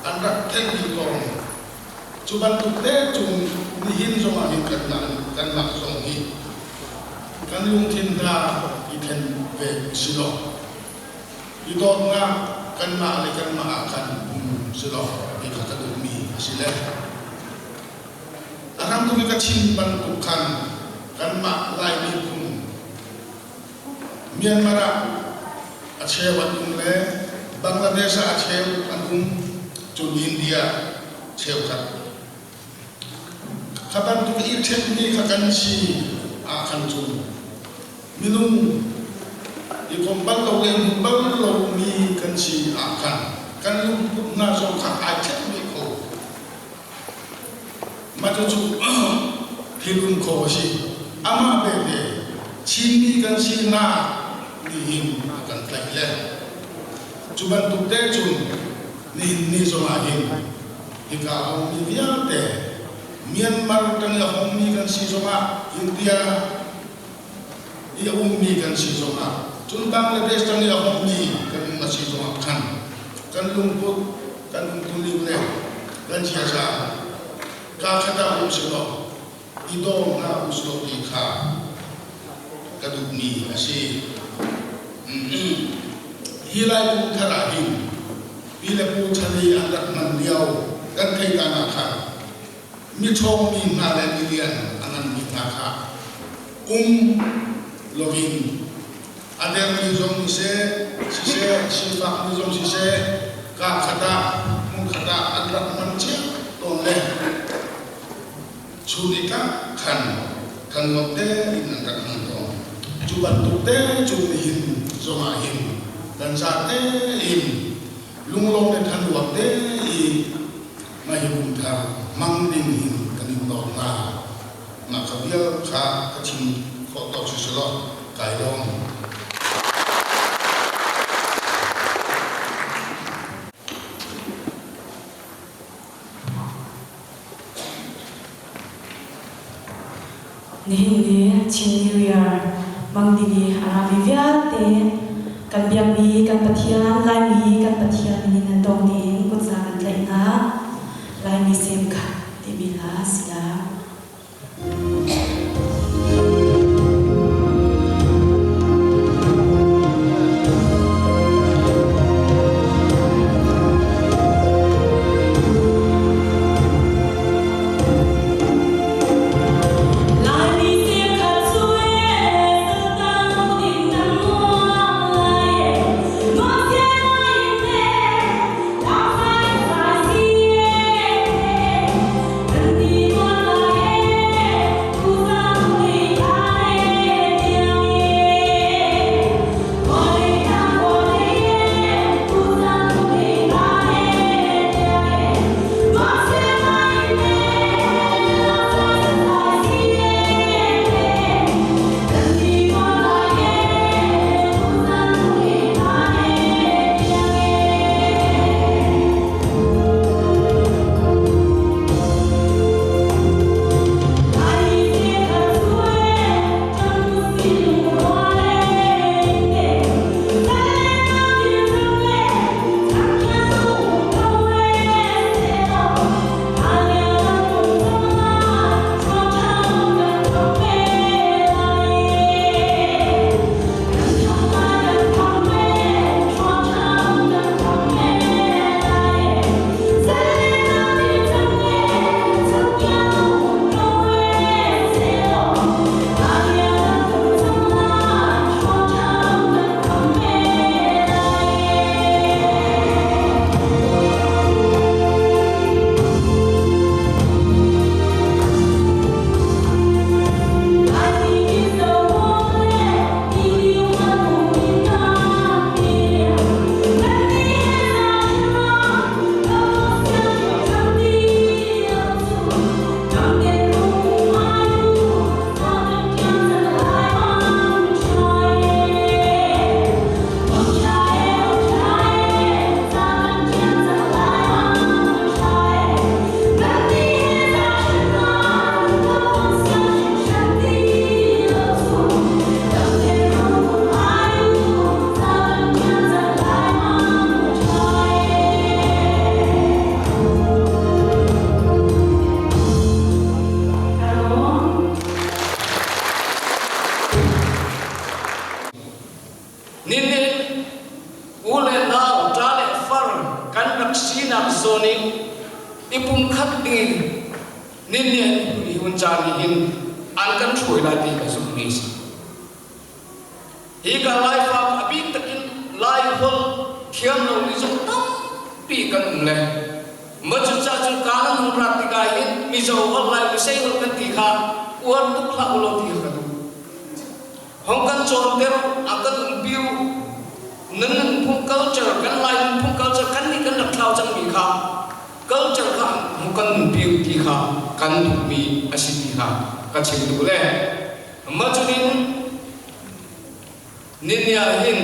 anak ten di tong chuban tu te chung ni hin zo ma hin kan ma song hi kan lung thin da i ten ve silo i do nga kan ma le kan ma kan silo i ka ta du mi asile aram tu ka chin ban tu kan ma lai ni pun Myanmar ache wadung le Bangladesh ache wadung chun India cheu kat kaban tu i chen ni kakan si akan chun minum i kombal lo mi kan si akan kan lum na so ka ai chen ni ko ma chu hilun ko si ama bebe chini kan si na ni akan tlai chuban tu te chun ni so ma hin ika hong ni via te Myanmar tang ya hong ni kan si so ma India ya mi kan si so ma chun Bangladesh tang ya hong ni kan ma si so ma kan lumput kan tuling le kan sia sa ka kata uslo ito na uslo di ka kadugni asi hilai pun karahin bila pu chali anak mandiau kan kai kana ka mi chong mi na le milian anan mi na ka loving ader mi zong se sifa mi zong se ka kata mun kata anak manche ton le chulika kan ngote in anak manto chuban tukte chumin zomahin dan sate in lunglong le than wakte i mahibum tha mangding hin kanin do na kabia kha kachin ko to silo kai long Nihini Chin New Year Mangdini Aravivya te kan biambi kan pathian lai mi kan pathian ni nan dong ding kutsa kan tlai na lai mi sem kha te bila sila Hãy subscribe cho kênh Ghiền Mì Gõ để không bỏ lỡ nini ule na utale far kan naksina zoni ipum khat ding nini ni hunjani hin an kan thui la ti ka sumni si hi ka lai fa abi takin lai hol khiam no ni zo tam pi kan le ma chu cha chu ka na praktika hin mi zo hol lai bi sei hol kan ti kha uan tu kha ulo ti kha tu hong kan chon ter akan umpiu nâng phung culture kan lai phung culture kan ni kan nak thau chang mi kha culture kha hong kan umpiu ti kha kan tu mi asiti kha ka chim tu le ma chu nin ya hin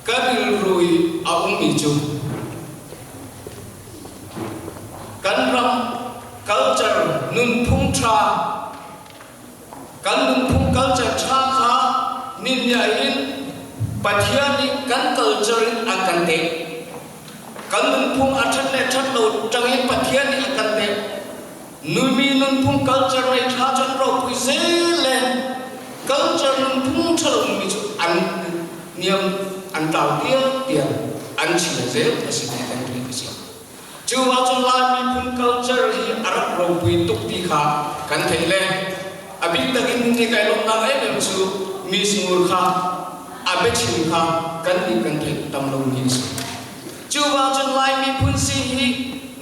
kan rui aung mi chu kan ram culture nun phung tra kan nun phung culture cha kha nin ya hin pathiani kan culture akan te kan nun phung athat le that lo tangi pathiani akan te numi nun phung culture rai tha chan ro pui se le culture nun phung thal mi chu an niam an tao tia an chi le ze asiti kan tu ki si chu wa chon la mi phung culture hi arab ro pui tuk ti kha kan thei le abik takin ni kai lom na ai lem chu mi smur kha abe chim kha kan ni kan thei tam lo ni si chu wa chon lai mi phun si hi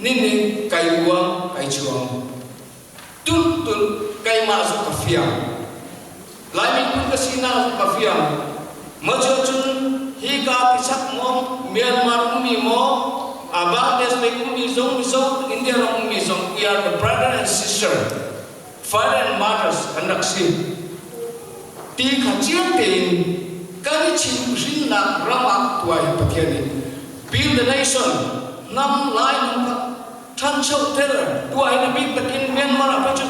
ni kai uang kai chuang tut kai ma zu ka fiam lai mi phun ka sina zu ka fiam ma chu chun hi ka pisak mo Myanmar mi mo Bangladesh me mi zong India mi zong we are the brother and sister father and mothers anak sin ti kha chiang tin kan chim rin na rama tuai pathiani build the nation nam lai nam ka than chau ter tuai na big takin Myanmar apa chu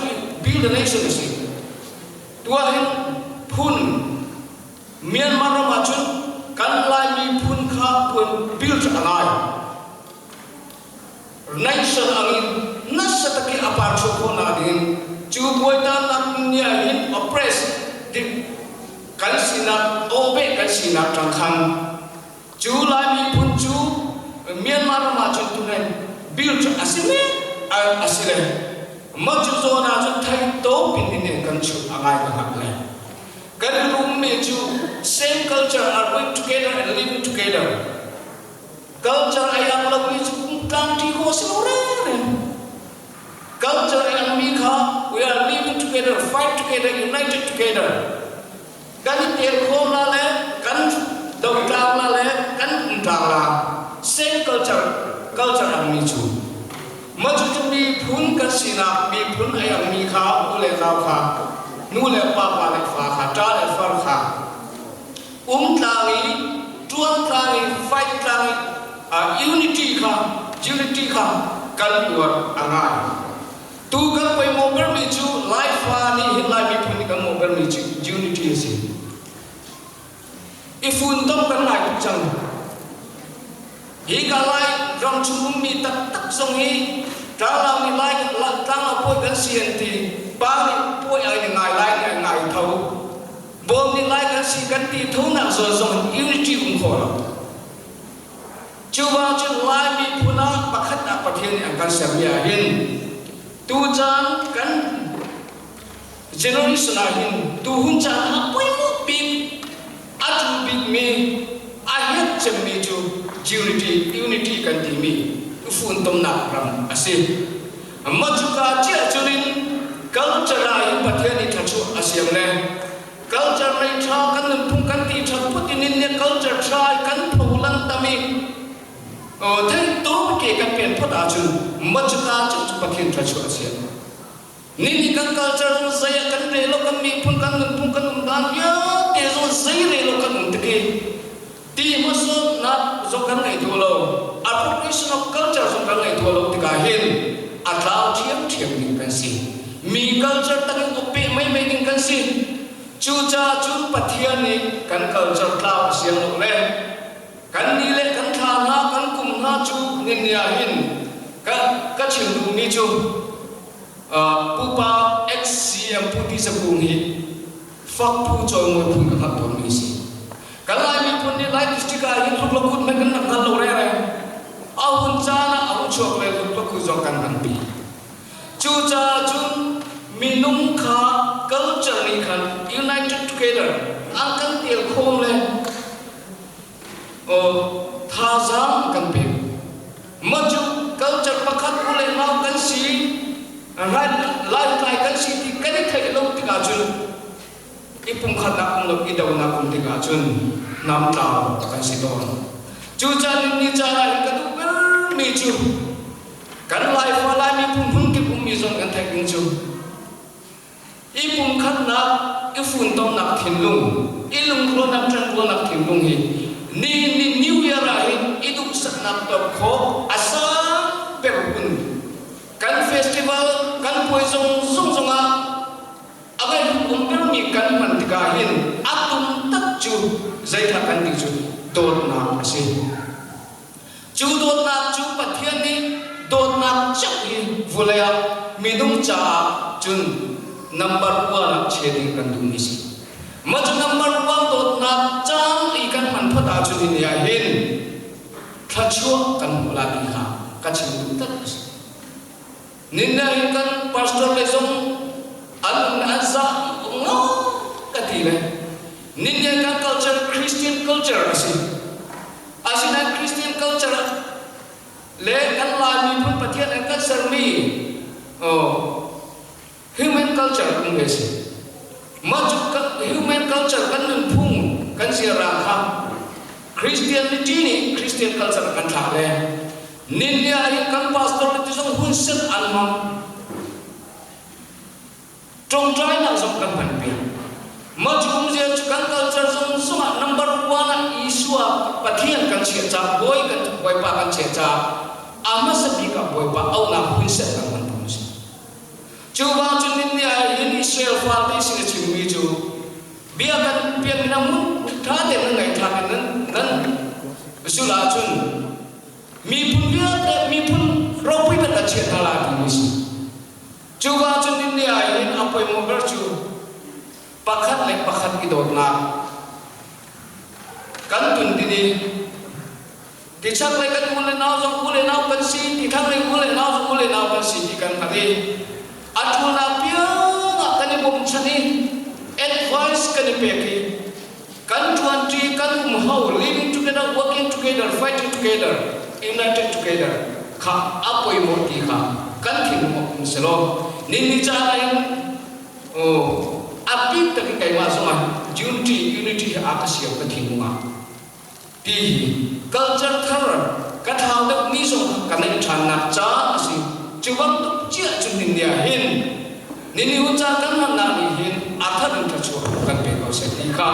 build the nation si tuai phun Myanmar ma chun kan lai mi phun kha pun build angai nation angin nasataki apart so na din chu boy ta nak nia hin oppress di kan sina obe kan sina trangkham chu lai mi phun chu Myanmar ma chu tu nen build asile asile ma chu zo na chu thai to pin ne kan chu angai ka hak le kan room me chu same culture are going together and living together culture ayang lagu chu kan ti ko sore culture ayang mi kha we are living together fight together united together kan ter ko la le kan dau ta la le kan ta la same culture ang mi chu ma chu mi phun ka sina mi phun ayang mi kha ule ka kha nu le pa le fa kha ta le far kha tlangi tuan tlangi fight tlangi unity kha kan luar angai tu kan pai mo ber mi chu life ni hilai mi phun kan mo ber mi chu unity si ifun tom kan lai tu chang hi ka lai ram chu mi tak song hi ta la mi lai la tang la poi kan sian ti ba ni poi ai ngai lai ngai thau bom ni lai kan si kan ti thau na zo unity kum kho la chu ba chu lai mi phuna pakhat na pathian ang kan samya hin tu chan kan generation a hin tu hun chan a poi mo big atu big me a het chem mi chu unity kan ti mi tu fun tom na ram ase amma chu ka chi churin culture a hin pathian ni thachu asiam le culture mai tha kan phung kan ti tha putin in culture try kan phulan tami thai to ke kan pen phota chu machka chu pathian thachu asiam ni kan culture zai kan re lo kan mi phung kan dan ya te zo zai re lo kan te ti maso na zo kan ngai to lo appropriation of culture zo kan ngai to lo ti ka hin atlau thiam ni kan si mi culture tak ko pe mai ni kan si chu cha chu pathian ni kan culture tlau siang lo le kan ni le kan tha na kan kum na chu nin ya hin ka chin du ni chu pupa xcm puti sa kung hi fak pu choi mo pu ka ton mi si Kalau ini pun ni lain istiqah ini luk lakut mereka nak kalau rere, awun cana awun cuak le luk lakut zokan nanti. Cuca cun minum kha culture ni kan united together, angkan tiel khom le, thazam kan pe, maju culture pakat boleh mau kan si, lain kan si di kan itu luk tiga cun. Ipung kata pun lagi daun aku tiga cun nam tahu kan si don. Cuca ini cara itu bermiju. Kan life walai ipung pun mizon kan teking cu. Ipung kata ifun tom nak tinlung, ilung klo nak tren klo nak tinlung hi. Ni new year ahi itu senap toko asal berpun. Kan festival kan poison song-songa. Agar umpir mikan mantikahin atum takju zaita kan diju dot na asi ju dot na ju pathian ni dot na chakhi vulaya midung cha chun number 1 chedi kan dum isi maju number 1 dot na chang ikan man phata chu ni ya hin khachu kan lagi ha kachin tak ninna ikan pastor lesong alun azza ngo katile ninja kan culture Christian culture asina Christian culture le kan lami pun patian kan sermi human culture pun besi maju human culture kan numpung kan siarah Christianity ni Christian culture kan thale ninja kan pastor itu song hunset almam trong trai nak sokkan panpin, maju kumzian cukan culture semua number 1 isua patian kan cecah boy kan boy pa kan cecah, ama sebi kan boy pa au nak hunset kan panpun. Cuba cunin dia ini Israel falti sini cumi cu, biarkan biar namun thade mengai thade nan sulah cun, mi pun ropi kan cecah lagi misi. Cuba cunin dia ini apa yang mau bercu pakat lek pakat idot nak kan tun dini dicak lek kan mulai nau kan si dikang lek mulai nau kan si kan tadi atu napia kan ibom chani advice kan ipeki kan tuan tri kan mau living together working together fighting together united together ka apa yang mau dikah kan kini mau selo nini cara yang api tapi kayak masuk unity apa sih yang penting di culture teror kata hal itu misal karena canak cah sih coba untuk cia cunin dia hin nini ucapan mana hin akan tercuat bukan bekau setika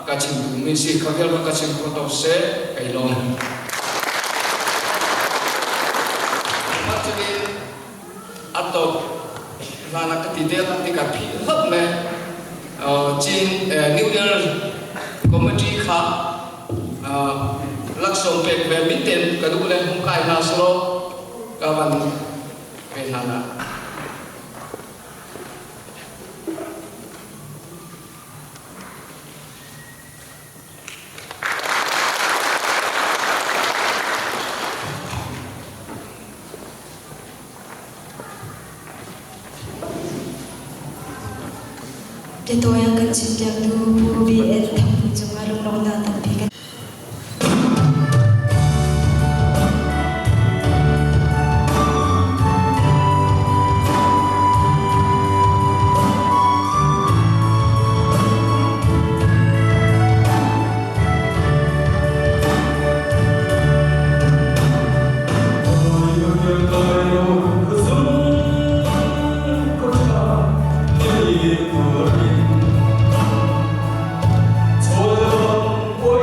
kacim misi kagel kacim kotor se kailong atau mana ketidak nanti kapi lep me jin New Year committee kha laksong pek badminton kadu le mukai nasro kawan penana Dito yang kecil yang dulu biar tamu cuma long na tapi Oh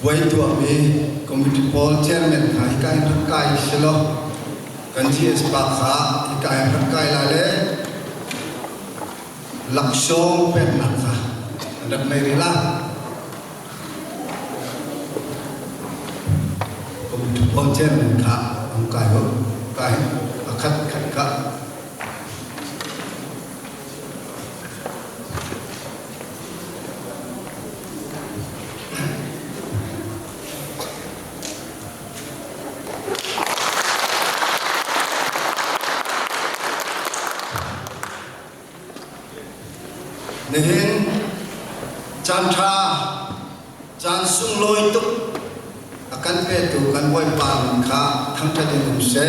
buai tua mi komiti pol chairman kai kai kai selo kan GS pakha kai kai lale laksong pet nakha anak merila komiti pol chairman ka kai ho kai akhat khat ka nên chan tha chan sung loi tuk akan pe tu kan boy pan kha thang ta de num se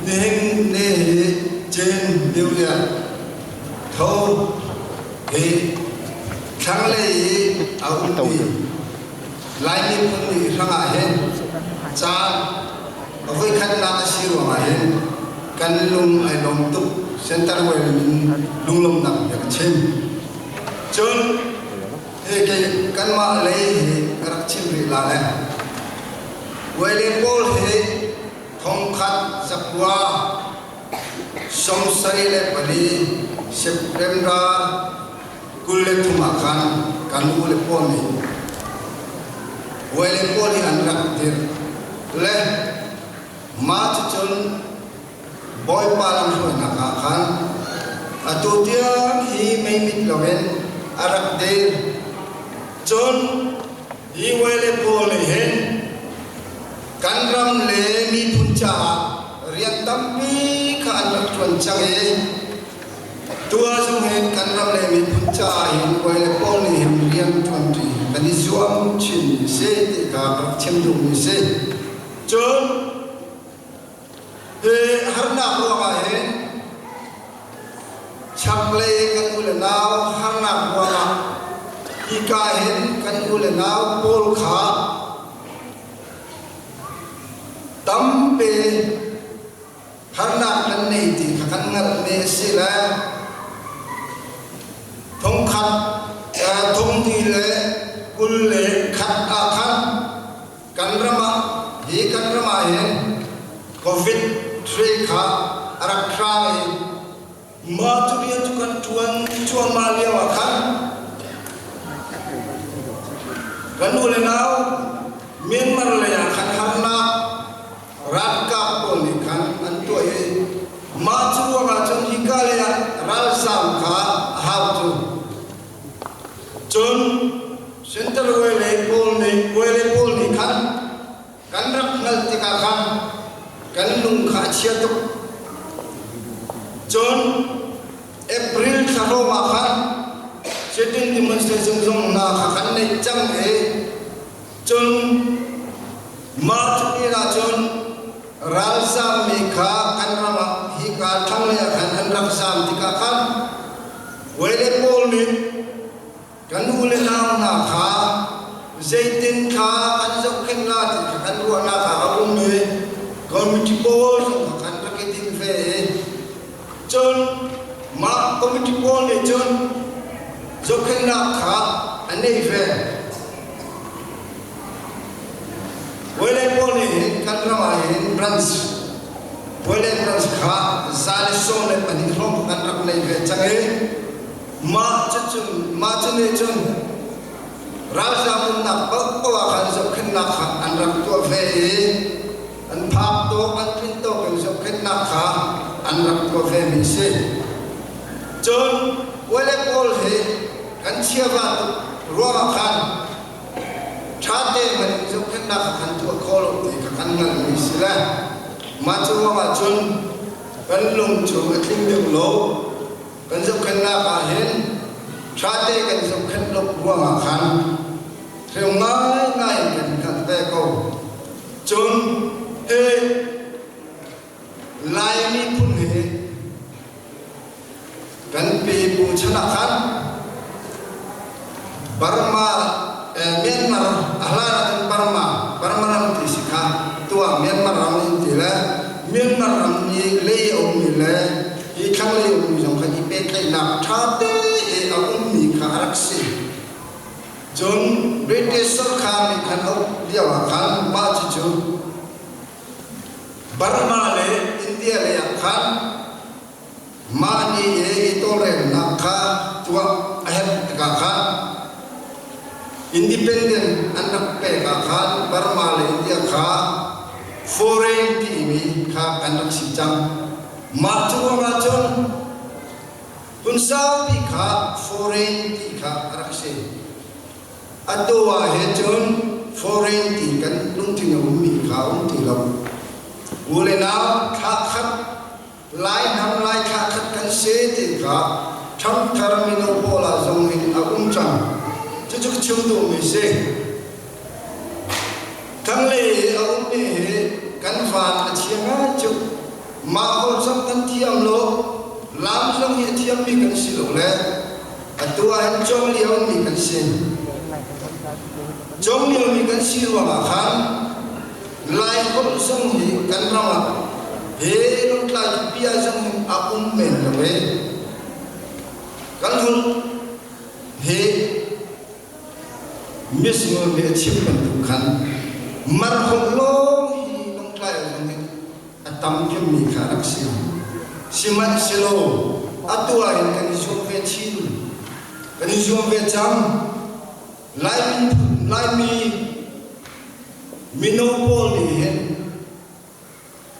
nên ne chen diu ya tho e thang le au ti lai ni pun ni ranga hen cha voi khan na si ro ma hen kan lung ai lom tuk center way lung lom nak ya chem chon e ke kan ma le rak chim ri la le wele pol he thong khat sakwa som sari le pali september kulle thuma kan ule pol ni wele pol an rak dir le ma chon boy palam so nakakhan atutia hi may mit loven arak de chon hi wele pole hen kanram le mi puncha rian tampi kha anak chon change tua su hen kanram le mi puncha hin wele pole hin rian chon ti kani zuam chin se te ka chem du ni se chon harna huwa he chaple kan ule naw harna huwa ika hen kan ule naw pol kha tampe harna kan nei ti kan ngal ne sila thong khat thong ti le kul le khat a khan kan rama hi kan rama he covid three kha arak trai ma tu dia tu kan tuan malia wa kan ule nau Myanmar le ya khan harna rat ka pon ni kan an to e ma chu wa ma chon hi ka le ya ral sam kha how to chon center wele pol ni kan rak ngal ti ka khan kan lung kha chia tuk chon April tharo ma khan setting demonstration zong na kha kan nei chang e chon March ni ra chon ral sam mi kha kan rama hi ka thang le khan an rak sam ti ka khan wele pol ni kan ule na kha zaitin kha kan zok khen na ti kan ru na kha abun me committee board kan raketin fe chon ma committee board ni chon zokhen na kha anei fe wele board ni kan rama hin branch wele branch kha zali song le pani rom kan rak nei fe change ma chun ni chon raja mun na pakwa kan zokhen na kha an rak to fe an phap to an pin to kan so khet na kha an rak to ve mi se chon wele pol he kan chia va ro ma khan thate man so khet na khan to khol ti kan ngal mi se la ma chu ma chon kan lung chu ating de lo kan so khet na ka hen thate kan so khet lok ro ma khan theu ngai kan ve ko chon he lai mi pun he kan pi pu chana khan Burma Myanmar ahlara kan Burma ram ti sikha tua Myanmar ram ti la Myanmar ram ni le om ni le i khang le om jong kha i pe kai na tha te e om ni kha rak si John Venkateswar Khan kan dia kan maju Burma le India le kan mani itu le nakha tua ahet kan independent anak pe kan Burma le India ka foreign TV ka anak sijang maju Punsa pika foreign tika rakse Adoa hejon foreign tikan lungting umi ka lau Ule na kakhat lai nam lai kakhat kan se tika Tham termino pola zongin chang Cucuk cumdu mi se Kang le umi kan fan achianga cuk Mahol sam kan tiam lo Lam long hi thiam mi kan silo le atua han chom liao mi kan sin chom liao mi kan silo ma khan lai khom song hi kan rawa he long tla pia jong akum men la we kan hul he mis ngo me chim kan tu khan mar khom lo hi long tla jong atam kem mi kharak sim Siman silo atua in kan isong ve chin kan isong ve cham lai mi minopol ni hen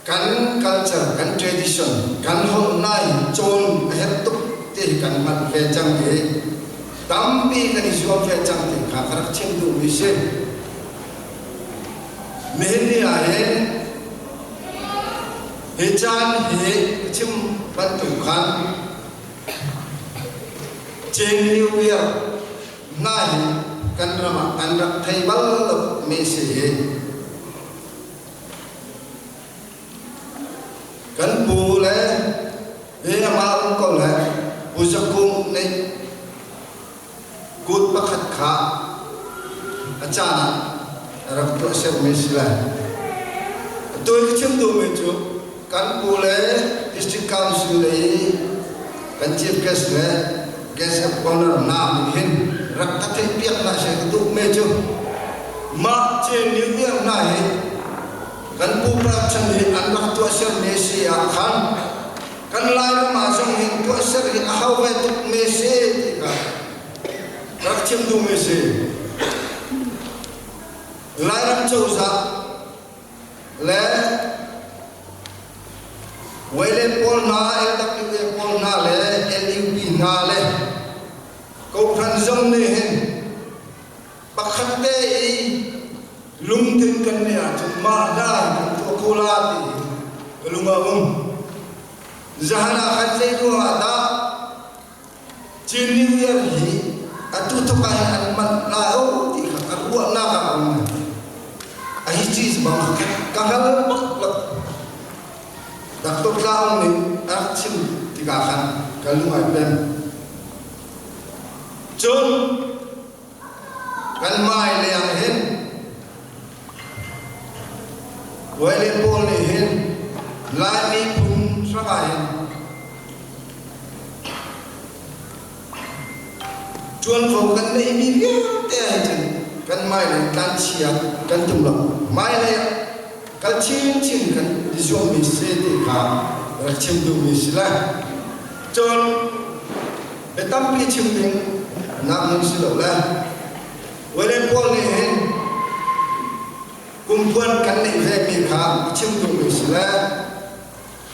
kan culture kan tradition kan hol nai chon het tuk te kan mat ve cham ge tampi kan isong ve cham te ka karak chem du mi se mehni a hen Hechan he chim bantu khan Chen New Year nai kan rama kan rak thai bal me se he kan bu le he ma ko le bu sakum ne gut pakhat kha achana rak to se me sila tôi chim du me chu kan pule district council le kan chief guest le guest of honor nam hin rak ta thei piak na se du me chu ma che new year na he kan pu pra chan ni an rak to ser me se a khan kan lai ma jong hin to ser hi a haw ve tu me se ti ka rak chim du me se lai ram chau sa le Wele pol na LWA pol na le LUP na le ko phan zong ne hen pakhat te I lung tin kan ne a chun ma da ko ko la ti lunga zahana khat se ko ada chin new year hi atu to ka an man la o ti ka ku na ka a hi chi ba ka hal bak Dakto klaong ni aksim tiga kan kalungai ben. Chun kan mai le yang hen. Wele pol ni hen. Lai mi pun sakai. Chun fo kan le mi te hen. Kan mai le kan siap kan tumlak. Mai le kan chin kan disong mi se ti ka chim du mi sila chon betam pi chim ding na mun silo la wele pol ni hen kumpuan kan nei ve mi ka chim du mi sila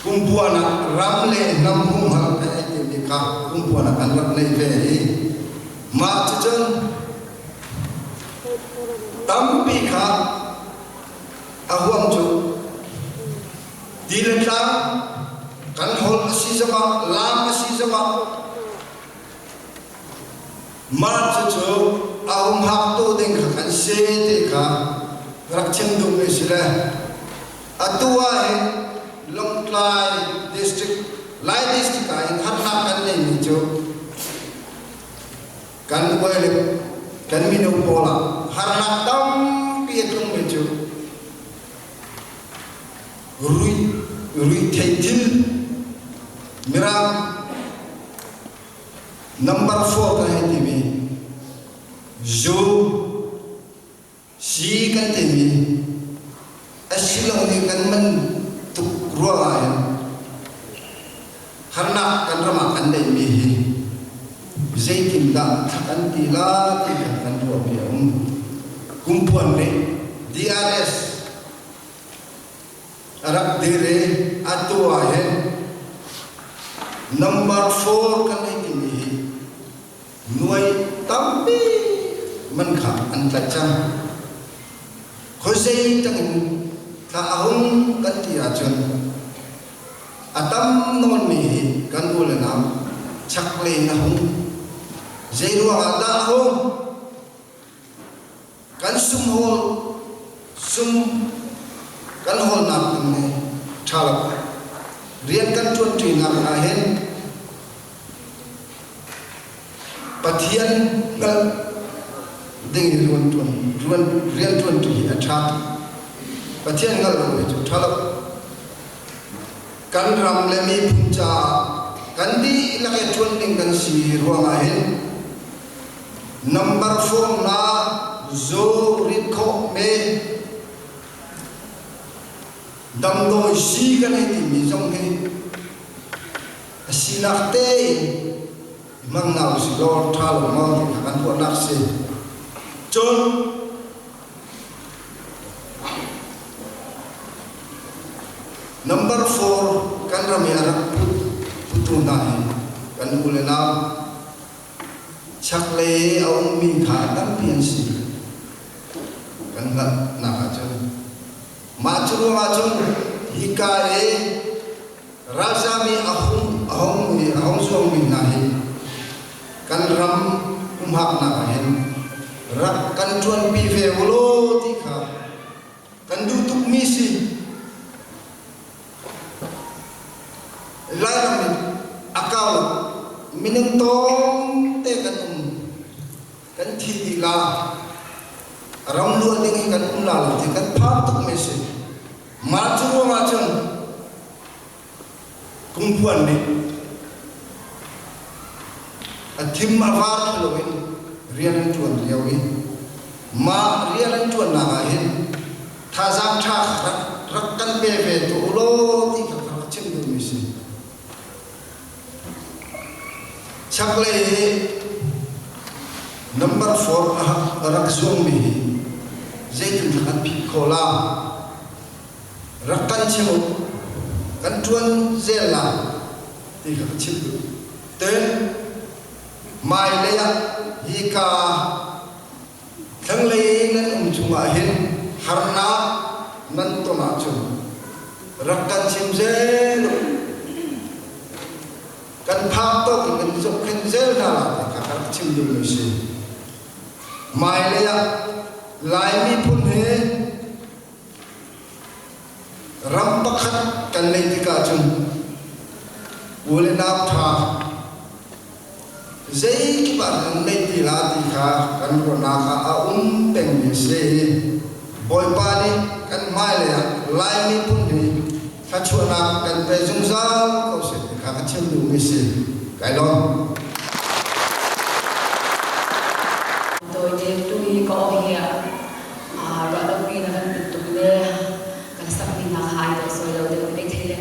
kumpuan ram le nam hum ha ka ti mi ka kumpuan kan rak nei ve hi ma chon tam pi ka ahuam chu dilen lang kan hol asi sama lam asi sama ma chu ahum hak to ding kan se te ka rak chen du me sila atua he long lai district ka in hat na kan le ni chu kan wele kan minu pola har na tam pi tung me chu Rui Thaitil Miram number 4 ka hai TV Jo si kan temi asilong ni kan man tuk ruang harna kan rama kan dai mi zaitin da kan tila kan ruang ya kumpuan ni DRS Arab dire atua he number 4 kan dai mi nuai tampi man kha an ta chang khosei tang ta ahung kan ti achun atam non mi kan ulana chakle na hung zeiru ada ho kan sum kan hol na ne thala rian kan tun tri na na hen pathian ngal ding rian tun tri athat pathian ngal lo chu thala kan ram le mi puncha kan di la ke tun ding kan si ruang a hen number 4 na zo rit kho me dam do si kan ai ti mi jong he sinakte mang nào si lo thalo mang kan ko nak se chon number 4 kan rami arak putu nahi kan ulena chakle aung min kha kan pian si kan na ka chon Macuru hikaye raja mi ahong suang mi nahi kan ram umhak na kahen rak kan tuan pi ve ulo tika kan dutuk misi laram akal minentong te kan thi la ram lu ding kan la te kan phap tuk misi macuru kumpuan ni athim avar loin rian tuan liawi ma rian tuan na hin thazam tha rakkan be be to ulo ti ka chim du mi si chakle number 4 rak zong mi zaitun kan pi kola rakkan chimo kan tuan zela ti ka chim du ten mai le ya hika thang le nan chunga hin harna nan to ma chu rakkan chim zel kan phap to ki kan zok khen zel na la ka ka chim du mi si mai le ya lai mi phun he ram pakhat kan le ti ka chung ule na tha zai ki ba le ti la ti kha kan ro na kha a peng ni se boy pa ni kan mai le lai mi pun ni kha chu na kan pe jung za ko se kha ka chem du mi se kai lo tôi đến tôi có hiện rồi đâu khi nó đang tụt le kan sắc mình là hai đó rồi đâu được biết thế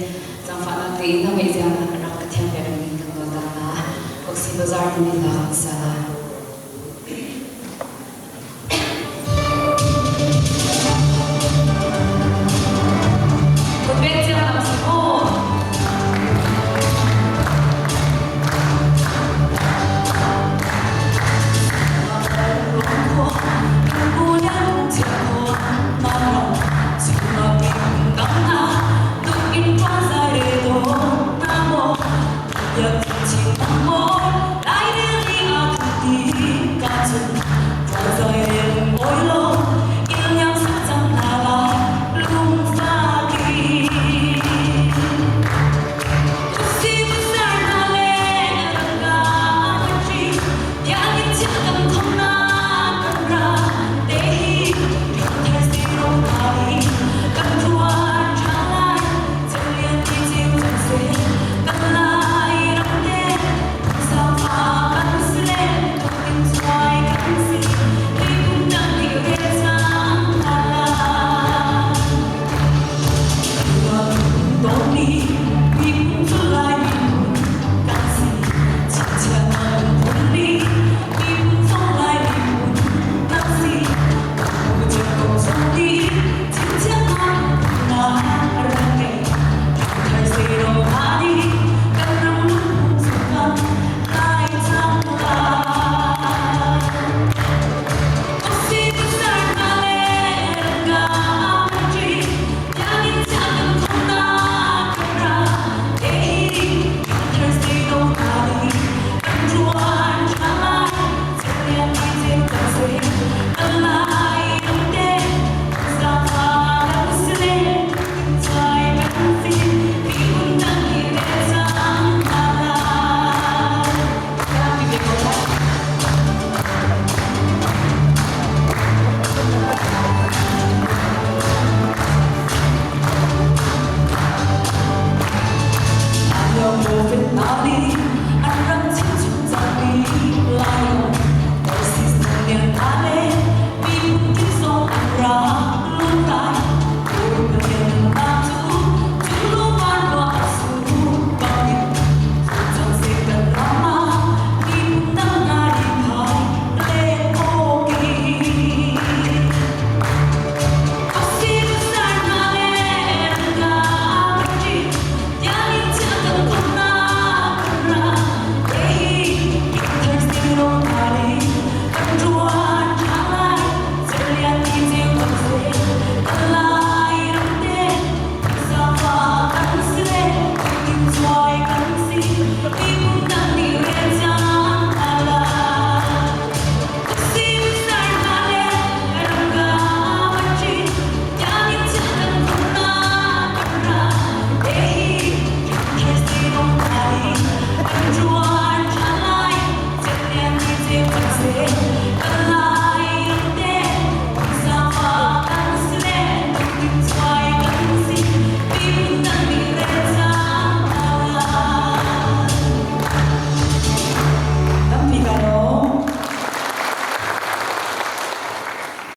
rằng phải là tí nó bây giờ là nó cái theo về mình không có ta bác sĩ bazar thì mình là